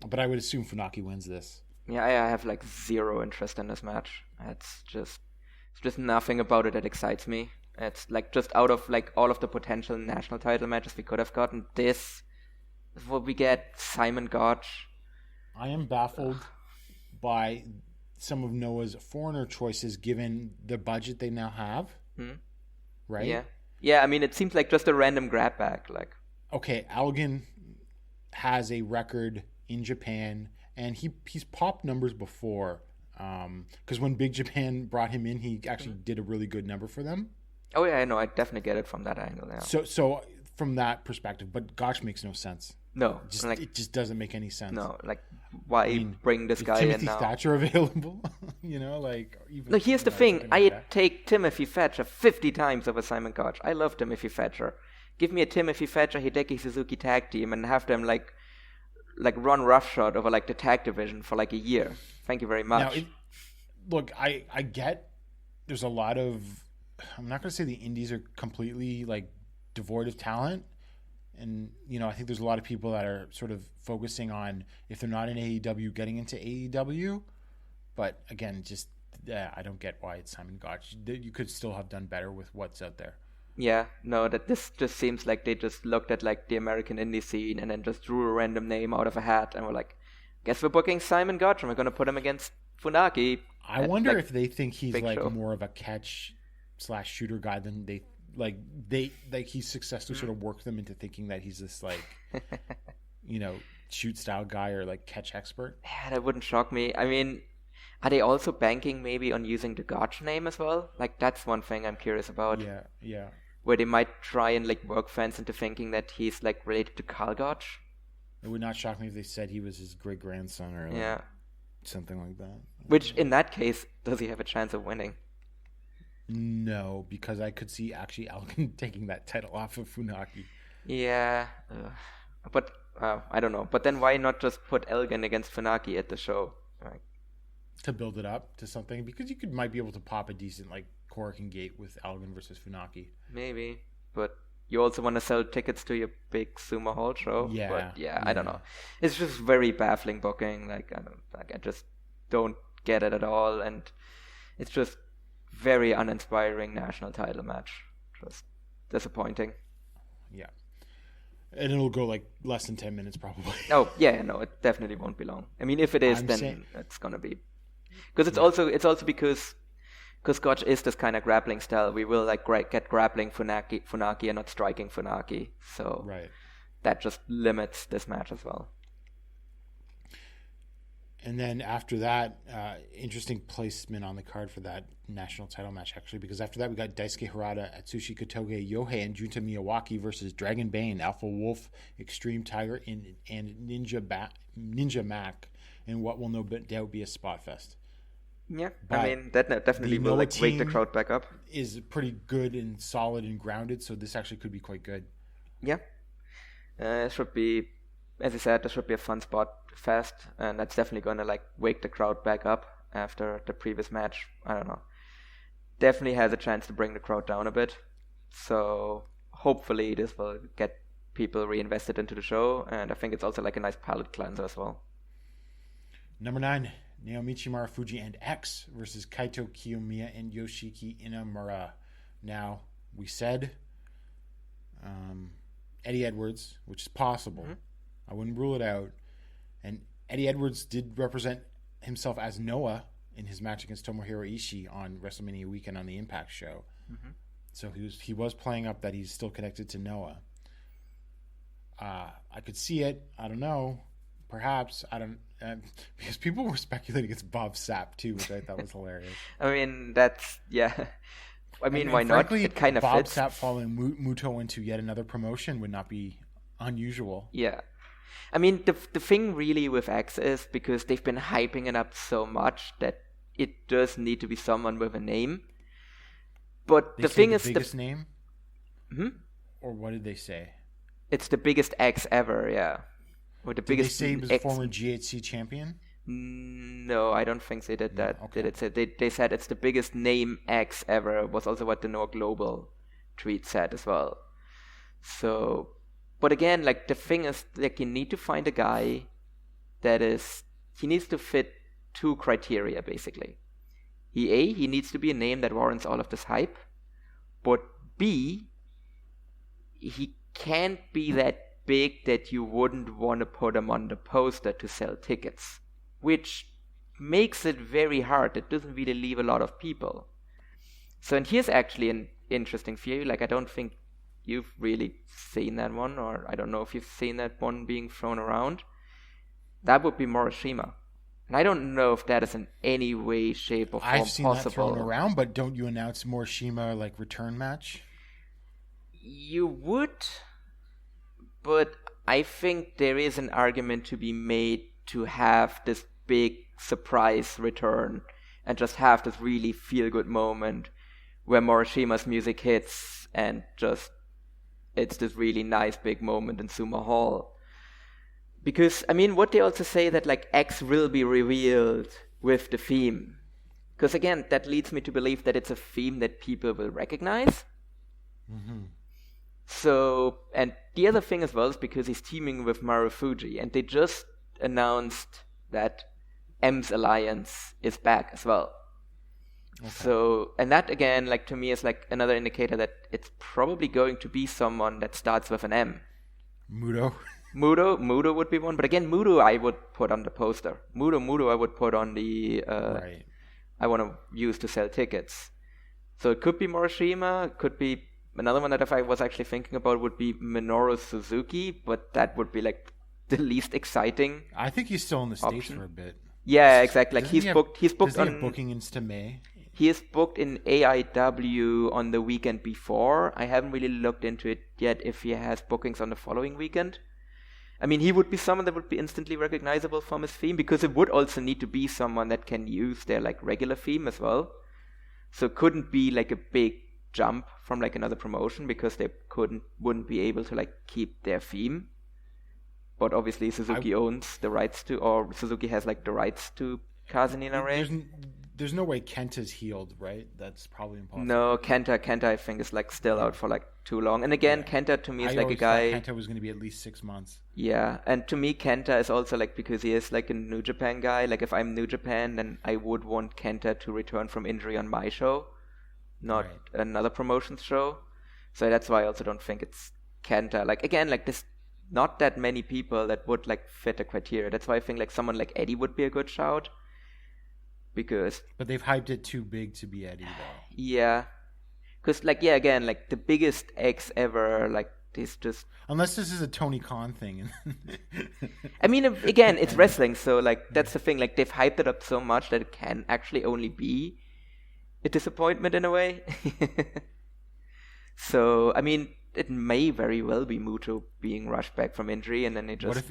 but I would assume Funaki wins this. Yeah, I have, like, zero interest in this match. It's just nothing about it that excites me. It's, like, just out of, like, all of the potential national title matches we could have gotten, this is what we get, Simon Gotch. I am baffled by some of Noah's foreigner choices given the budget they now have. Right? Yeah. Yeah, I mean, it seems like just a random grab bag. Like, okay, Elgin has a record in Japan, and he's popped numbers before. Because when Big Japan brought him in, he actually did a really good number for them. Oh, yeah, I know. I definitely get it from that angle now. So from that perspective, but Gotch makes no sense. No. It just doesn't make any sense. No, like, why bring this guy in now? Timothy Thatcher available? You know, like... Even, Look, here's the thing. I'd take Timothy Thatcher 50 times over Simon Gotch. I love Timothy Thatcher. Give me a Timothy Thatcher Hideki Suzuki tag team and have them, like run roughshod over, like, the tag division for, like, a year. Thank you very much. Now, look, I get there's a lot of... I'm not going to say the indies are completely, like, devoid of talent. And, you know, I think there's a lot of people that are sort of focusing on, if they're not in AEW, getting into AEW. But, again, just, I don't get why it's Simon Gotch. You could still have done better with what's out there. Yeah, no, that this just seems like they just looked at, like, the American indie scene and then just drew a random name out of a hat and were like, guess we're booking Simon Gotch and we're going to put him against Funaki. I wonder if they think he's, like, more of a catch/shooter guy than they... Like he's successfully sort of worked them into thinking that he's this, like, you know, shoot style guy or, like, catch expert. Yeah, that wouldn't shock me. I mean, are they also banking maybe on using the Gotch name as well? Like, that's one thing I'm curious about. Yeah. Where they might try and, like, work fans into thinking that he's, like, related to Karl Gotch. It would not shock me if they said he was his great grandson or something like that. Which, in that case, does he have a chance of winning? No, because I could see actually Elgin taking that title off of Funaki. Yeah, but I don't know. But then why not just put Elgin against Funaki at the show? Like, to build it up to something, because you might be able to pop a decent, like, Korakuen Gate with Elgin versus Funaki. Maybe, but you also want to sell tickets to your big Sumo Hall show. Yeah, but I don't know. It's just very baffling booking. Like, I just don't get it at all, and it's just very uninspiring national title match. Just disappointing. Yeah. And it'll go, like, less than 10 minutes probably. Oh, yeah, no, it definitely won't be long. I mean, if it is, then it's going to be... Because it's also because Gotch is this kind of grappling style. We will, like, get grappling Funaki and not striking Funaki. So that just limits this match as well. And then after that, interesting placement on the card for that national title match, actually, because after that we got Daisuke Harada, Atsushi Kotoge, Yohei, and Junta Miyawaki versus Dragon Bane, Alpha Wolf, Extreme Tiger, and Ninja Mac, in what will no doubt be a spot fest. Yeah, but I mean, that definitely will, like, wake the crowd back up. Is pretty good and solid and grounded, so this actually could be quite good. Yeah. It should be... As I said, this should be a fun spot fest, and that's definitely going to, like, wake the crowd back up after the previous match. I don't know. Definitely has a chance to bring the crowd down a bit. So hopefully this will get people reinvested into the show, and I think it's also like a nice palate cleanser as well. Number 9, Naomichi Marufuji and X versus Kaito Kiyomiya and Yoshiki Inamura. Now, we said Eddie Edwards, which is possible. Mm-hmm. I wouldn't rule it out. And Eddie Edwards did represent himself as Noah in his match against Tomohiro Ishii on WrestleMania weekend on the Impact show. Mm-hmm. So he was playing up that he's still connected to Noah. I could see it. I don't know. Perhaps. I don't... because people were speculating it's Bob Sapp too, which I thought was hilarious. I mean, that's... Yeah. I mean, why frankly, not? It kind of Bob fits. Sapp following Muto into yet another promotion would not be unusual. Yeah. I mean, the thing really with X is because they've been hyping it up so much that it does need to be someone with a name. But the thing is... the biggest name? Hmm? Or what did they say? It's the biggest X ever, yeah. Or the biggest. Did they say he was a former GHC champion? No, I don't think they did that. Okay. They said it's the biggest name X ever. Was also what the Noah Global tweet said as well. So, but again, like the thing is, like you need to find a guy that is. He needs to fit 2 criteria basically. He needs to be a name that warrants all of this hype, but B, he can't be that big that you wouldn't want to put him on the poster to sell tickets, which makes it very hard. It doesn't really leave a lot of people. So, and here's actually an interesting theory. Like, I don't think you've really seen that one, or I don't know if you've seen that one being thrown around. That would be Morishima. And I don't know if that is in any way, shape, or form I've seen possible. that thrown around, but don't you announce Morishima like return match? You would, but I think there is an argument to be made to have this big surprise return and just have this really feel-good moment where Morishima's music hits and just it's this really nice big moment in Sumo Hall. Because, I mean, what they also say that, like, X will be revealed with the theme. Because, again, that leads me to believe that it's a theme that people will recognize. Mm-hmm. So, and the other thing as well is because he's teaming with Marufuji, and they just announced that M's Alliance is back as well. Okay. So, and that, again, like, to me is, like, another indicator that it's probably going to be someone that starts with an M. Muto would be one, but again, Muto I would put on the poster. Muto I would put on the right. I want to use to sell tickets. So it could be Morishima, it could be another one that if I was actually thinking about would be Minoru Suzuki, but that would be like the least exciting. I think he's still in the States option. for a bit. Yeah, exactly. Like he's booked on booking into May. He is booked in AIW on the weekend before. I haven't really looked into it yet if he has bookings on the following weekend. I mean, he would be someone that would be instantly recognizable from his theme, because it would also need to be someone that can use their like regular theme as well. So it couldn't be like a big jump from like another promotion, because they wouldn't be able to like keep their theme. But obviously Suzuki owns the rights to, or Suzuki has like the rights to Kazunina Ray. There's no way Kenta's healed, right? That's probably impossible. No, Kenta I think is like still out for like too long. And again, Kenta to me is like a guy. Kenta was going to be at least 6 months. Yeah, and to me Kenta is also like, because he is like a New Japan guy. Like if I'm New Japan, then I would want Kenta to return from injury on my show, not another promotion's show. So that's why I also don't think it's Kenta. Like again, like there's not that many people that would like fit the criteria. That's why I think like someone like Eddie would be a good shout. But they've hyped it too big to be Eddie, though. Yeah. Because, like, yeah, again, like, the biggest X ever, like, is just... Unless this is a Tony Khan thing. I mean, again, it's wrestling, so, like, that's the thing. Like, they've hyped it up so much that it can actually only be a disappointment in a way. So, I mean, it may very well be Muto being rushed back from injury, and then it just...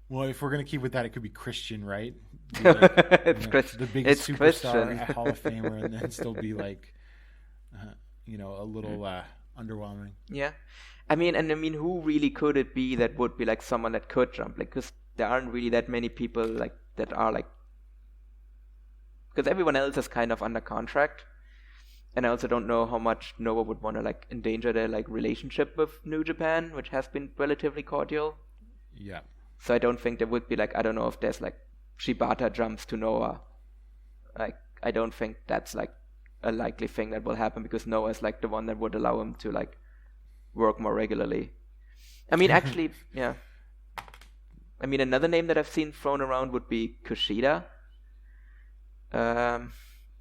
Well, if we're going to keep with that, it could be Christian, right? Like, the biggest superstar, Christian. a Hall of Famer, and then still be like, a little underwhelming. Yeah. I mean, who really could it be that would be like someone that could jump? Like, because there aren't really that many people like that are like, because everyone else is kind of under contract. And I also don't know how much Noah would want to like endanger their like relationship with New Japan, which has been relatively cordial. Yeah. So I don't think there would be like, I don't know if there's like Shibata jumps to Noah. Like, I don't think that's like a likely thing that will happen, because Noah is like the one that would allow him to like work more regularly. I mean, actually, yeah. I mean, another name that I've seen thrown around would be Kushida.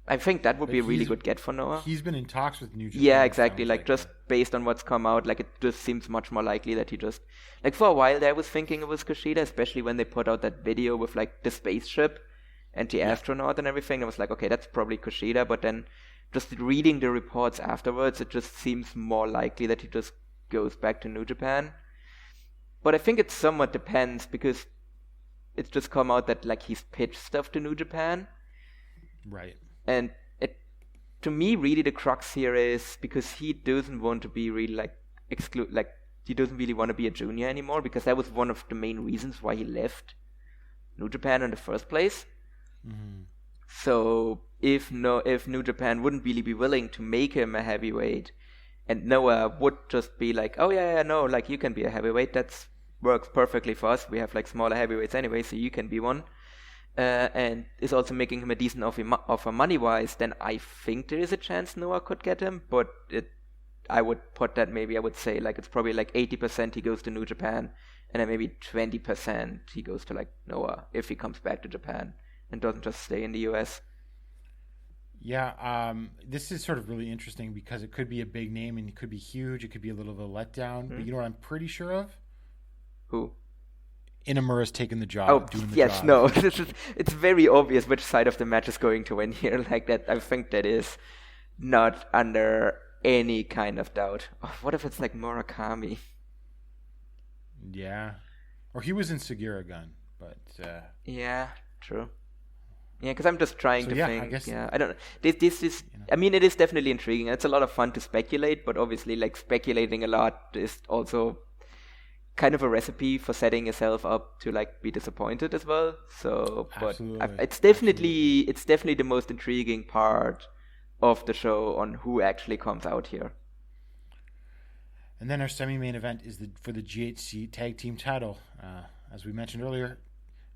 I think that would be a really good get for Noah. He's been in talks with New Japan. Yeah, exactly. Like just based on what's come out, like it just seems much more likely that he just, like for a while there I was thinking it was Kushida, especially when they put out that video with like the spaceship and the astronaut and everything. I was like, okay, that's probably Kushida. But then just reading the reports afterwards, it just seems more likely that he just goes back to New Japan. But I think it somewhat depends, because it's just come out that like he's pitched stuff to New Japan. Right. And it, to me, really the crux here is because he doesn't want to be really like he doesn't really want to be a junior anymore, because that was one of the main reasons why he left New Japan in the first place. Mm-hmm. So if New Japan wouldn't really be willing to make him a heavyweight, and Noah would just be like, oh yeah, no, like you can be a heavyweight, that works perfectly for us. We have like smaller heavyweights anyway, so you can be one. And is also making him a decent offer money-wise, then I think there is a chance Noah could get him. But I would say like it's probably like 80% he goes to New Japan, and then maybe 20% he goes to like Noah if he comes back to Japan and doesn't just stay in the US. Yeah, this is sort of really interesting, because it could be a big name and it could be huge. It could be a little of a letdown. Mm-hmm. But you know what I'm pretty sure of? Who? Inamura's taken the job. No. It's very obvious which side of the match is going to win here. Like that, I think that is not under any kind of doubt. Oh, what if it's like Murakami? Yeah. Or he was in Sugiura Gun, but... Yeah, true. Yeah, because I'm just trying to think. I guess, I don't know. This is... I mean, it is definitely intriguing. It's a lot of fun to speculate, but obviously, like, speculating a lot is also kind of a recipe for setting yourself up to like be disappointed as well. So, but it's definitely the most intriguing part of the show on who actually comes out here. And then our semi-main event is for the GHC Tag Team title. As we mentioned earlier,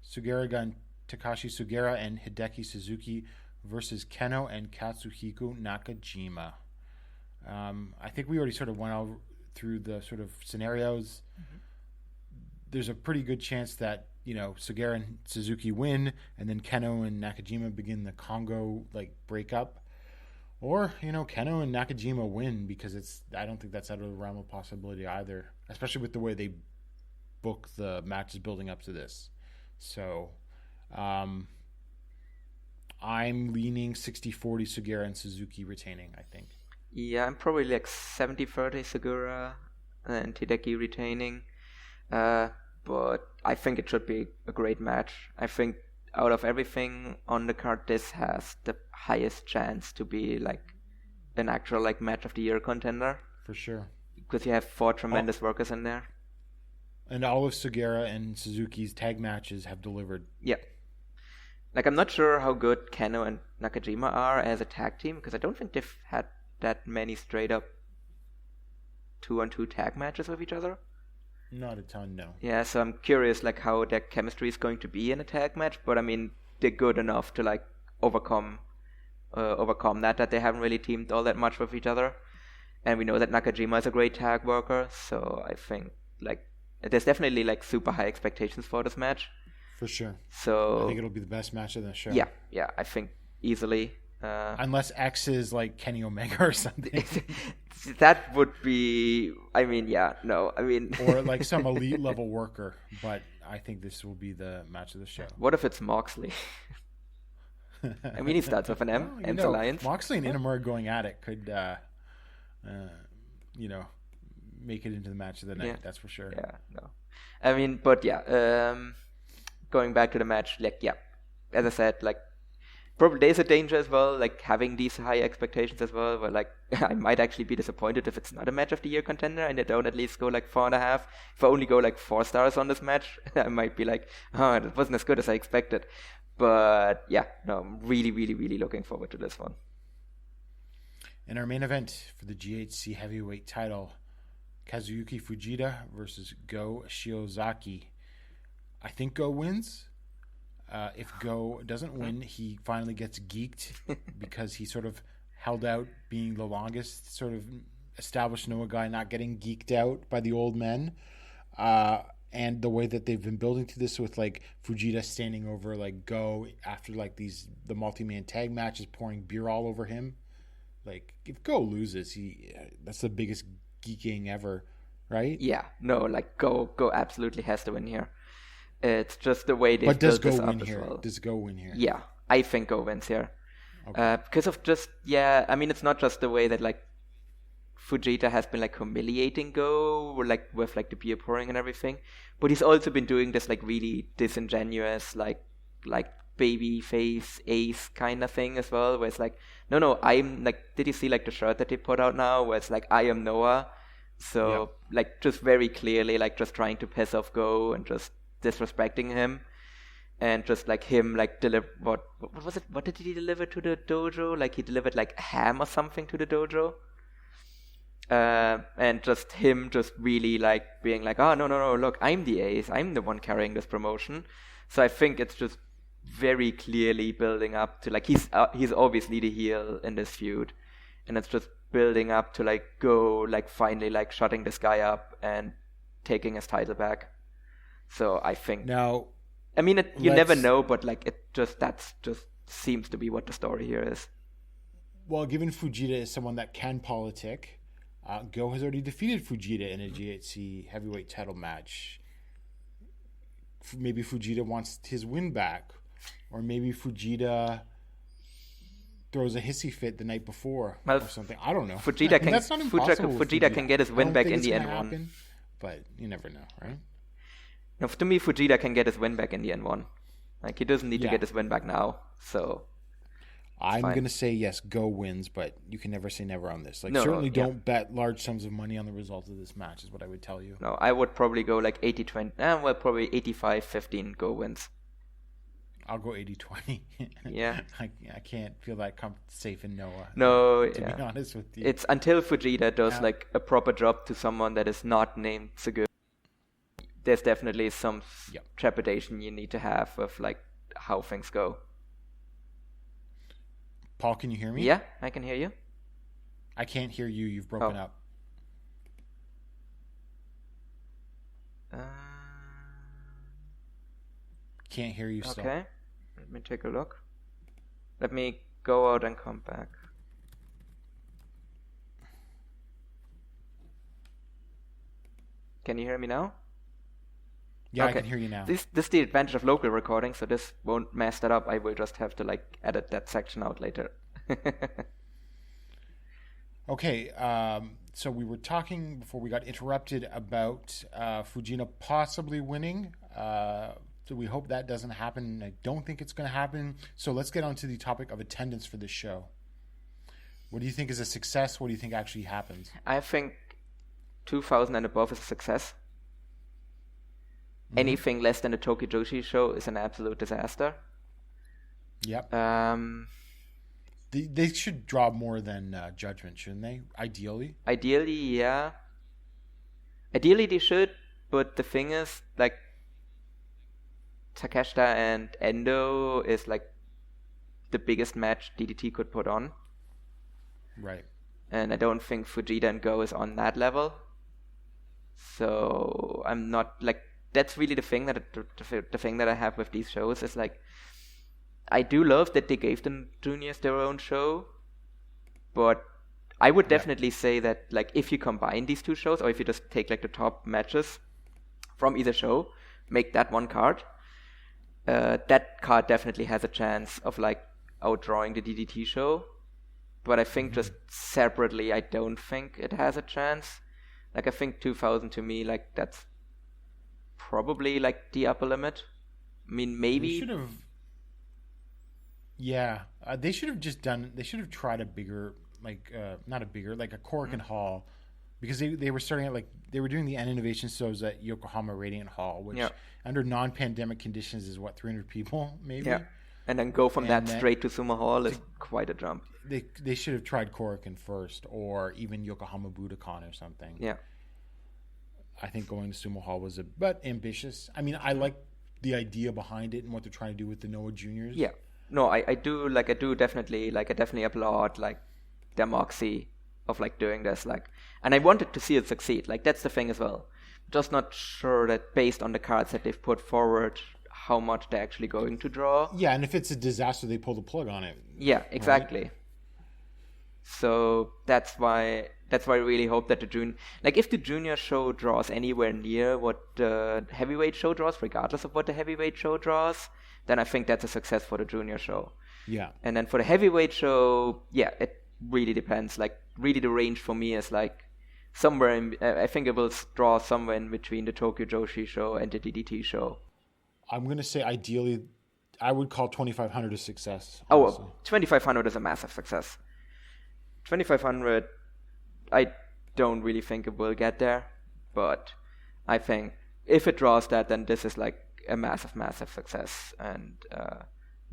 Sugiura Gun, Takashi Sugiura and Hideki Suzuki versus Keno and Katsuhiko Nakajima. I think we already sort of went over through the sort of scenarios. Mm-hmm. There's a pretty good chance that, Sugiura and Suzuki win, and then Keno and Nakajima begin the Congo breakup. Or, Keno and Nakajima win, because I don't think that's out of the realm of possibility either, especially with the way they book the matches building up to this. So, I'm leaning 60-40 Sugiura and Suzuki retaining, I think. Yeah, I'm probably like 70-30 Sugiura and Hideki retaining. But I think it should be a great match. I think out of everything on the card, this has the highest chance to be like an actual like match of the year contender. For sure. Because you have 4 tremendous workers in there. And all of Sugiura and Suzuki's tag matches have delivered. Yeah. Like, I'm not sure how good Keno and Nakajima are as a tag team, because I don't think they've had that many straight up 2-on-2 tag matches with each other. Not a ton, no. Yeah, so I'm curious like how their chemistry is going to be in a tag match, but I mean, they're good enough to like overcome that they haven't really teamed all that much with each other. And we know that Nakajima is a great tag worker, so I think like there's definitely like super high expectations for this match. For sure. So I think it'll be the best match of the show. Yeah, I think easily. Unless X is like Kenny Omega or something. That would be, I mean, yeah, no, I mean. Or like some elite level worker, but I think this will be the match of the show. What if it's Moxley? I mean, he starts with an M, M's Alliance. Moxley and Inamura going at it could, make it into the match of the night, that's for sure. Yeah, no. I mean, but yeah, going back to the match, like, yeah, as I said, like, probably there's a danger as well, like having these high expectations as well, where like I might actually be disappointed if it's not a match of the year contender and they don't at least go like 4.5. If I only go like 4 stars on this match, I might be like, oh, it wasn't as good as I expected. But yeah, no, I'm really, really, really looking forward to this one. In our main event for the GHC heavyweight title, Kazuyuki Fujita versus Go Shiozaki. I think Go wins. If Go doesn't win, he finally gets geeked because he sort of held out being the longest sort of established Noah guy, not getting geeked out by the old men. And the way that they've been building to this with like Fujita standing over like Go after like the multi-man tag matches, pouring beer all over him. Like if Go loses, that's the biggest geeking ever, right? Yeah, no, like Go absolutely has to win here. It's just the way they built this up as well. But does Go win here? Does Go win here? Yeah, I think Go wins here. Okay. Because of just, yeah, I mean, it's not just the way that like Fujita has been like humiliating Go, like with like the beer pouring and everything, but he's also been doing this like really disingenuous, like baby face ace kind of thing as well, where it's like, no, I'm like, did you see like the shirt that they put out now, where it's like, I am Noah, so like just very clearly like just trying to piss off Go and just disrespecting him, and just like him like deliver what was it? What did he deliver to the dojo? Like he delivered like ham or something to the dojo. And just him just really like being like, oh no, look, I'm the ace, I'm the one carrying this promotion. So I think it's just very clearly building up to like he's obviously the heel in this feud, and it's just building up to like Go like finally like shutting this guy up and taking his title back. So I think now, I mean, you never know, but like that's just seems to be what the story here is. Well, given Fujita is someone that can politic. Go has already defeated Fujita in a GHC heavyweight title match. Maybe Fujita wants his win back, or maybe Fujita throws a hissy fit the night before or something. I don't know. Fujita can that's not impossible. Fujita can get his win back in the N1, but you never know, right? No, to me, Fujita can get his win back in the N1. Like he doesn't need to get his win back now. So. I'm going to say yes, Go wins, but you can never say never on this. Like, certainly don't bet large sums of money on the result of this match is what I would tell you. No, I would probably go like 80-20. Well, probably 85-15 Go wins. I'll go 80-20. Yeah. I can't feel that safe in Noah. No, to be honest with you. It's until Fujita does like a proper job to someone that is not named Sugu. There's definitely some trepidation you need to have with like how things go. Paul, can you hear me? Yeah, I can hear you. I can't hear you. You've broken up. Can't hear you still. Okay. Let me take a look. Let me go out and come back. Can you hear me now? Yeah, okay. I can hear you now. This is the advantage of local recording, so this won't mess that up. I will just have to like edit that section out later. Okay, so we were talking before we got interrupted about Fujita possibly winning. So we hope that doesn't happen. I don't think it's going to happen. So let's get on to the topic of attendance for this show. What do you think is a success? What do you think actually happens? I think 2,000 and above is a success. Anything less than a Tokyo Joshi show is an absolute disaster. Yep. They should draw more than Judgment, shouldn't they? Ideally, yeah. Ideally, they should, but the thing is, like, Takeshita and Endo is like the biggest match DDT could put on. Right. And I don't think Fujita and Go is on that level. So I'm not like. That's really the thing the thing that I have with these shows is like, I do love that they gave the juniors their own show, but I would definitely say that like if you combine these two shows, or if you just take like the top matches from either show, make that one card, that card definitely has a chance of like outdrawing the DDT show. But I think just separately, I don't think it has a chance. Like I think 2,000 to me, like that's probably like the upper limit. I mean, maybe they should have. Yeah, they should have just done. They should have tried a bigger, like not a bigger, like a Korakuen Hall, because they were starting at like they were doing the N Innovation shows at Yokohama Radiant Hall, which under non-pandemic conditions is what 300 people maybe. Yeah, And then go from that then straight to Sumo Hall is quite a jump. They should have tried Korakuen first, or even Yokohama Budokan or something. Yeah. I think going to Sumo Hall was a bit ambitious. I mean, I like the idea behind it and what they're trying to do with the Noah Juniors. Yeah. No, I definitely applaud like their moxie of like doing this, like, and I wanted to see it succeed. Like, that's the thing as well. Just not sure that based on the cards that they've put forward, how much they're actually going to draw. Yeah, and if it's a disaster, they pull the plug on it. Yeah, exactly. Right? So that's why I really hope that if the junior show draws anywhere near what the heavyweight show draws, regardless of what the heavyweight show draws, then I think that's a success for the junior show. Yeah. And then for the heavyweight show, yeah, it really depends. Like, really the range for me is like somewhere in, I think it will draw somewhere in between the Tokyo Joshi show and the DDT show. I'm going to say ideally, I would call 2,500 a success. Honestly. Oh, 2,500 is a massive success. 2,500, I don't really think it will get there, but I think if it draws that, then this is like a massive, massive success and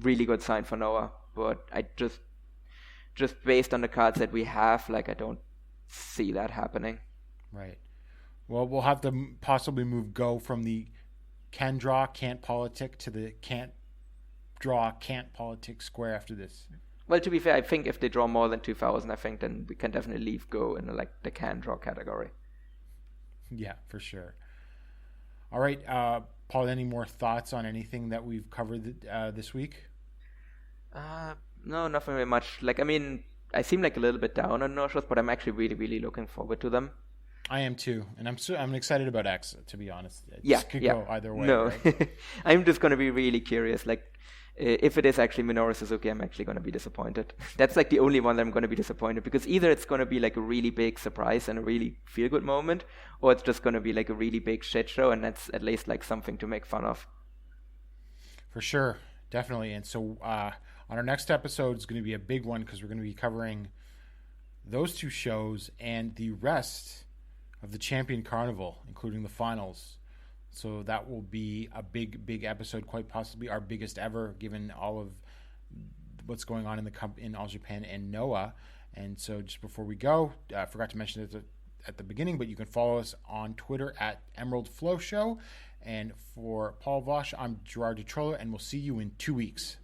really good sign for Noah. But I just based on the cards that we have, like, I don't see that happening. Right. Well, we'll have to possibly go from the can draw, can't politic to the can't draw, can't politic square after this. Well, to be fair, I think if they draw more than 2,000, I think then we can definitely leave go in like the can draw category. Yeah, for sure. All right, Paul, any more thoughts on anything that we've covered this week? No, nothing very much. Like, I mean, I seem like a little bit down on no shows, but I'm actually really, really looking forward to them. I am too, and I'm excited about X, to be honest. It could go either way. No, right? I'm just going to be really curious. Like, if it is actually Minoru Suzuki, I'm actually going to be disappointed. That's like the only one that I'm going to be disappointed, because either it's going to be like a really big surprise and a really feel-good moment, or it's just going to be like a really big shit show, and that's at least like something to make fun of. For sure, definitely. And so on our next episode is going to be a big one, because we're going to be covering those two shows and the rest of the Champion Carnival, including the finals. So that will be a big, big episode, quite possibly our biggest ever, given all of what's going on in All Japan and Noah. And so just before we go, I forgot to mention it at the beginning, but you can follow us on Twitter at Emerald FlowShow. And for Paul Vosch, I'm Gerard DeTrollo, and we'll see you in 2 weeks.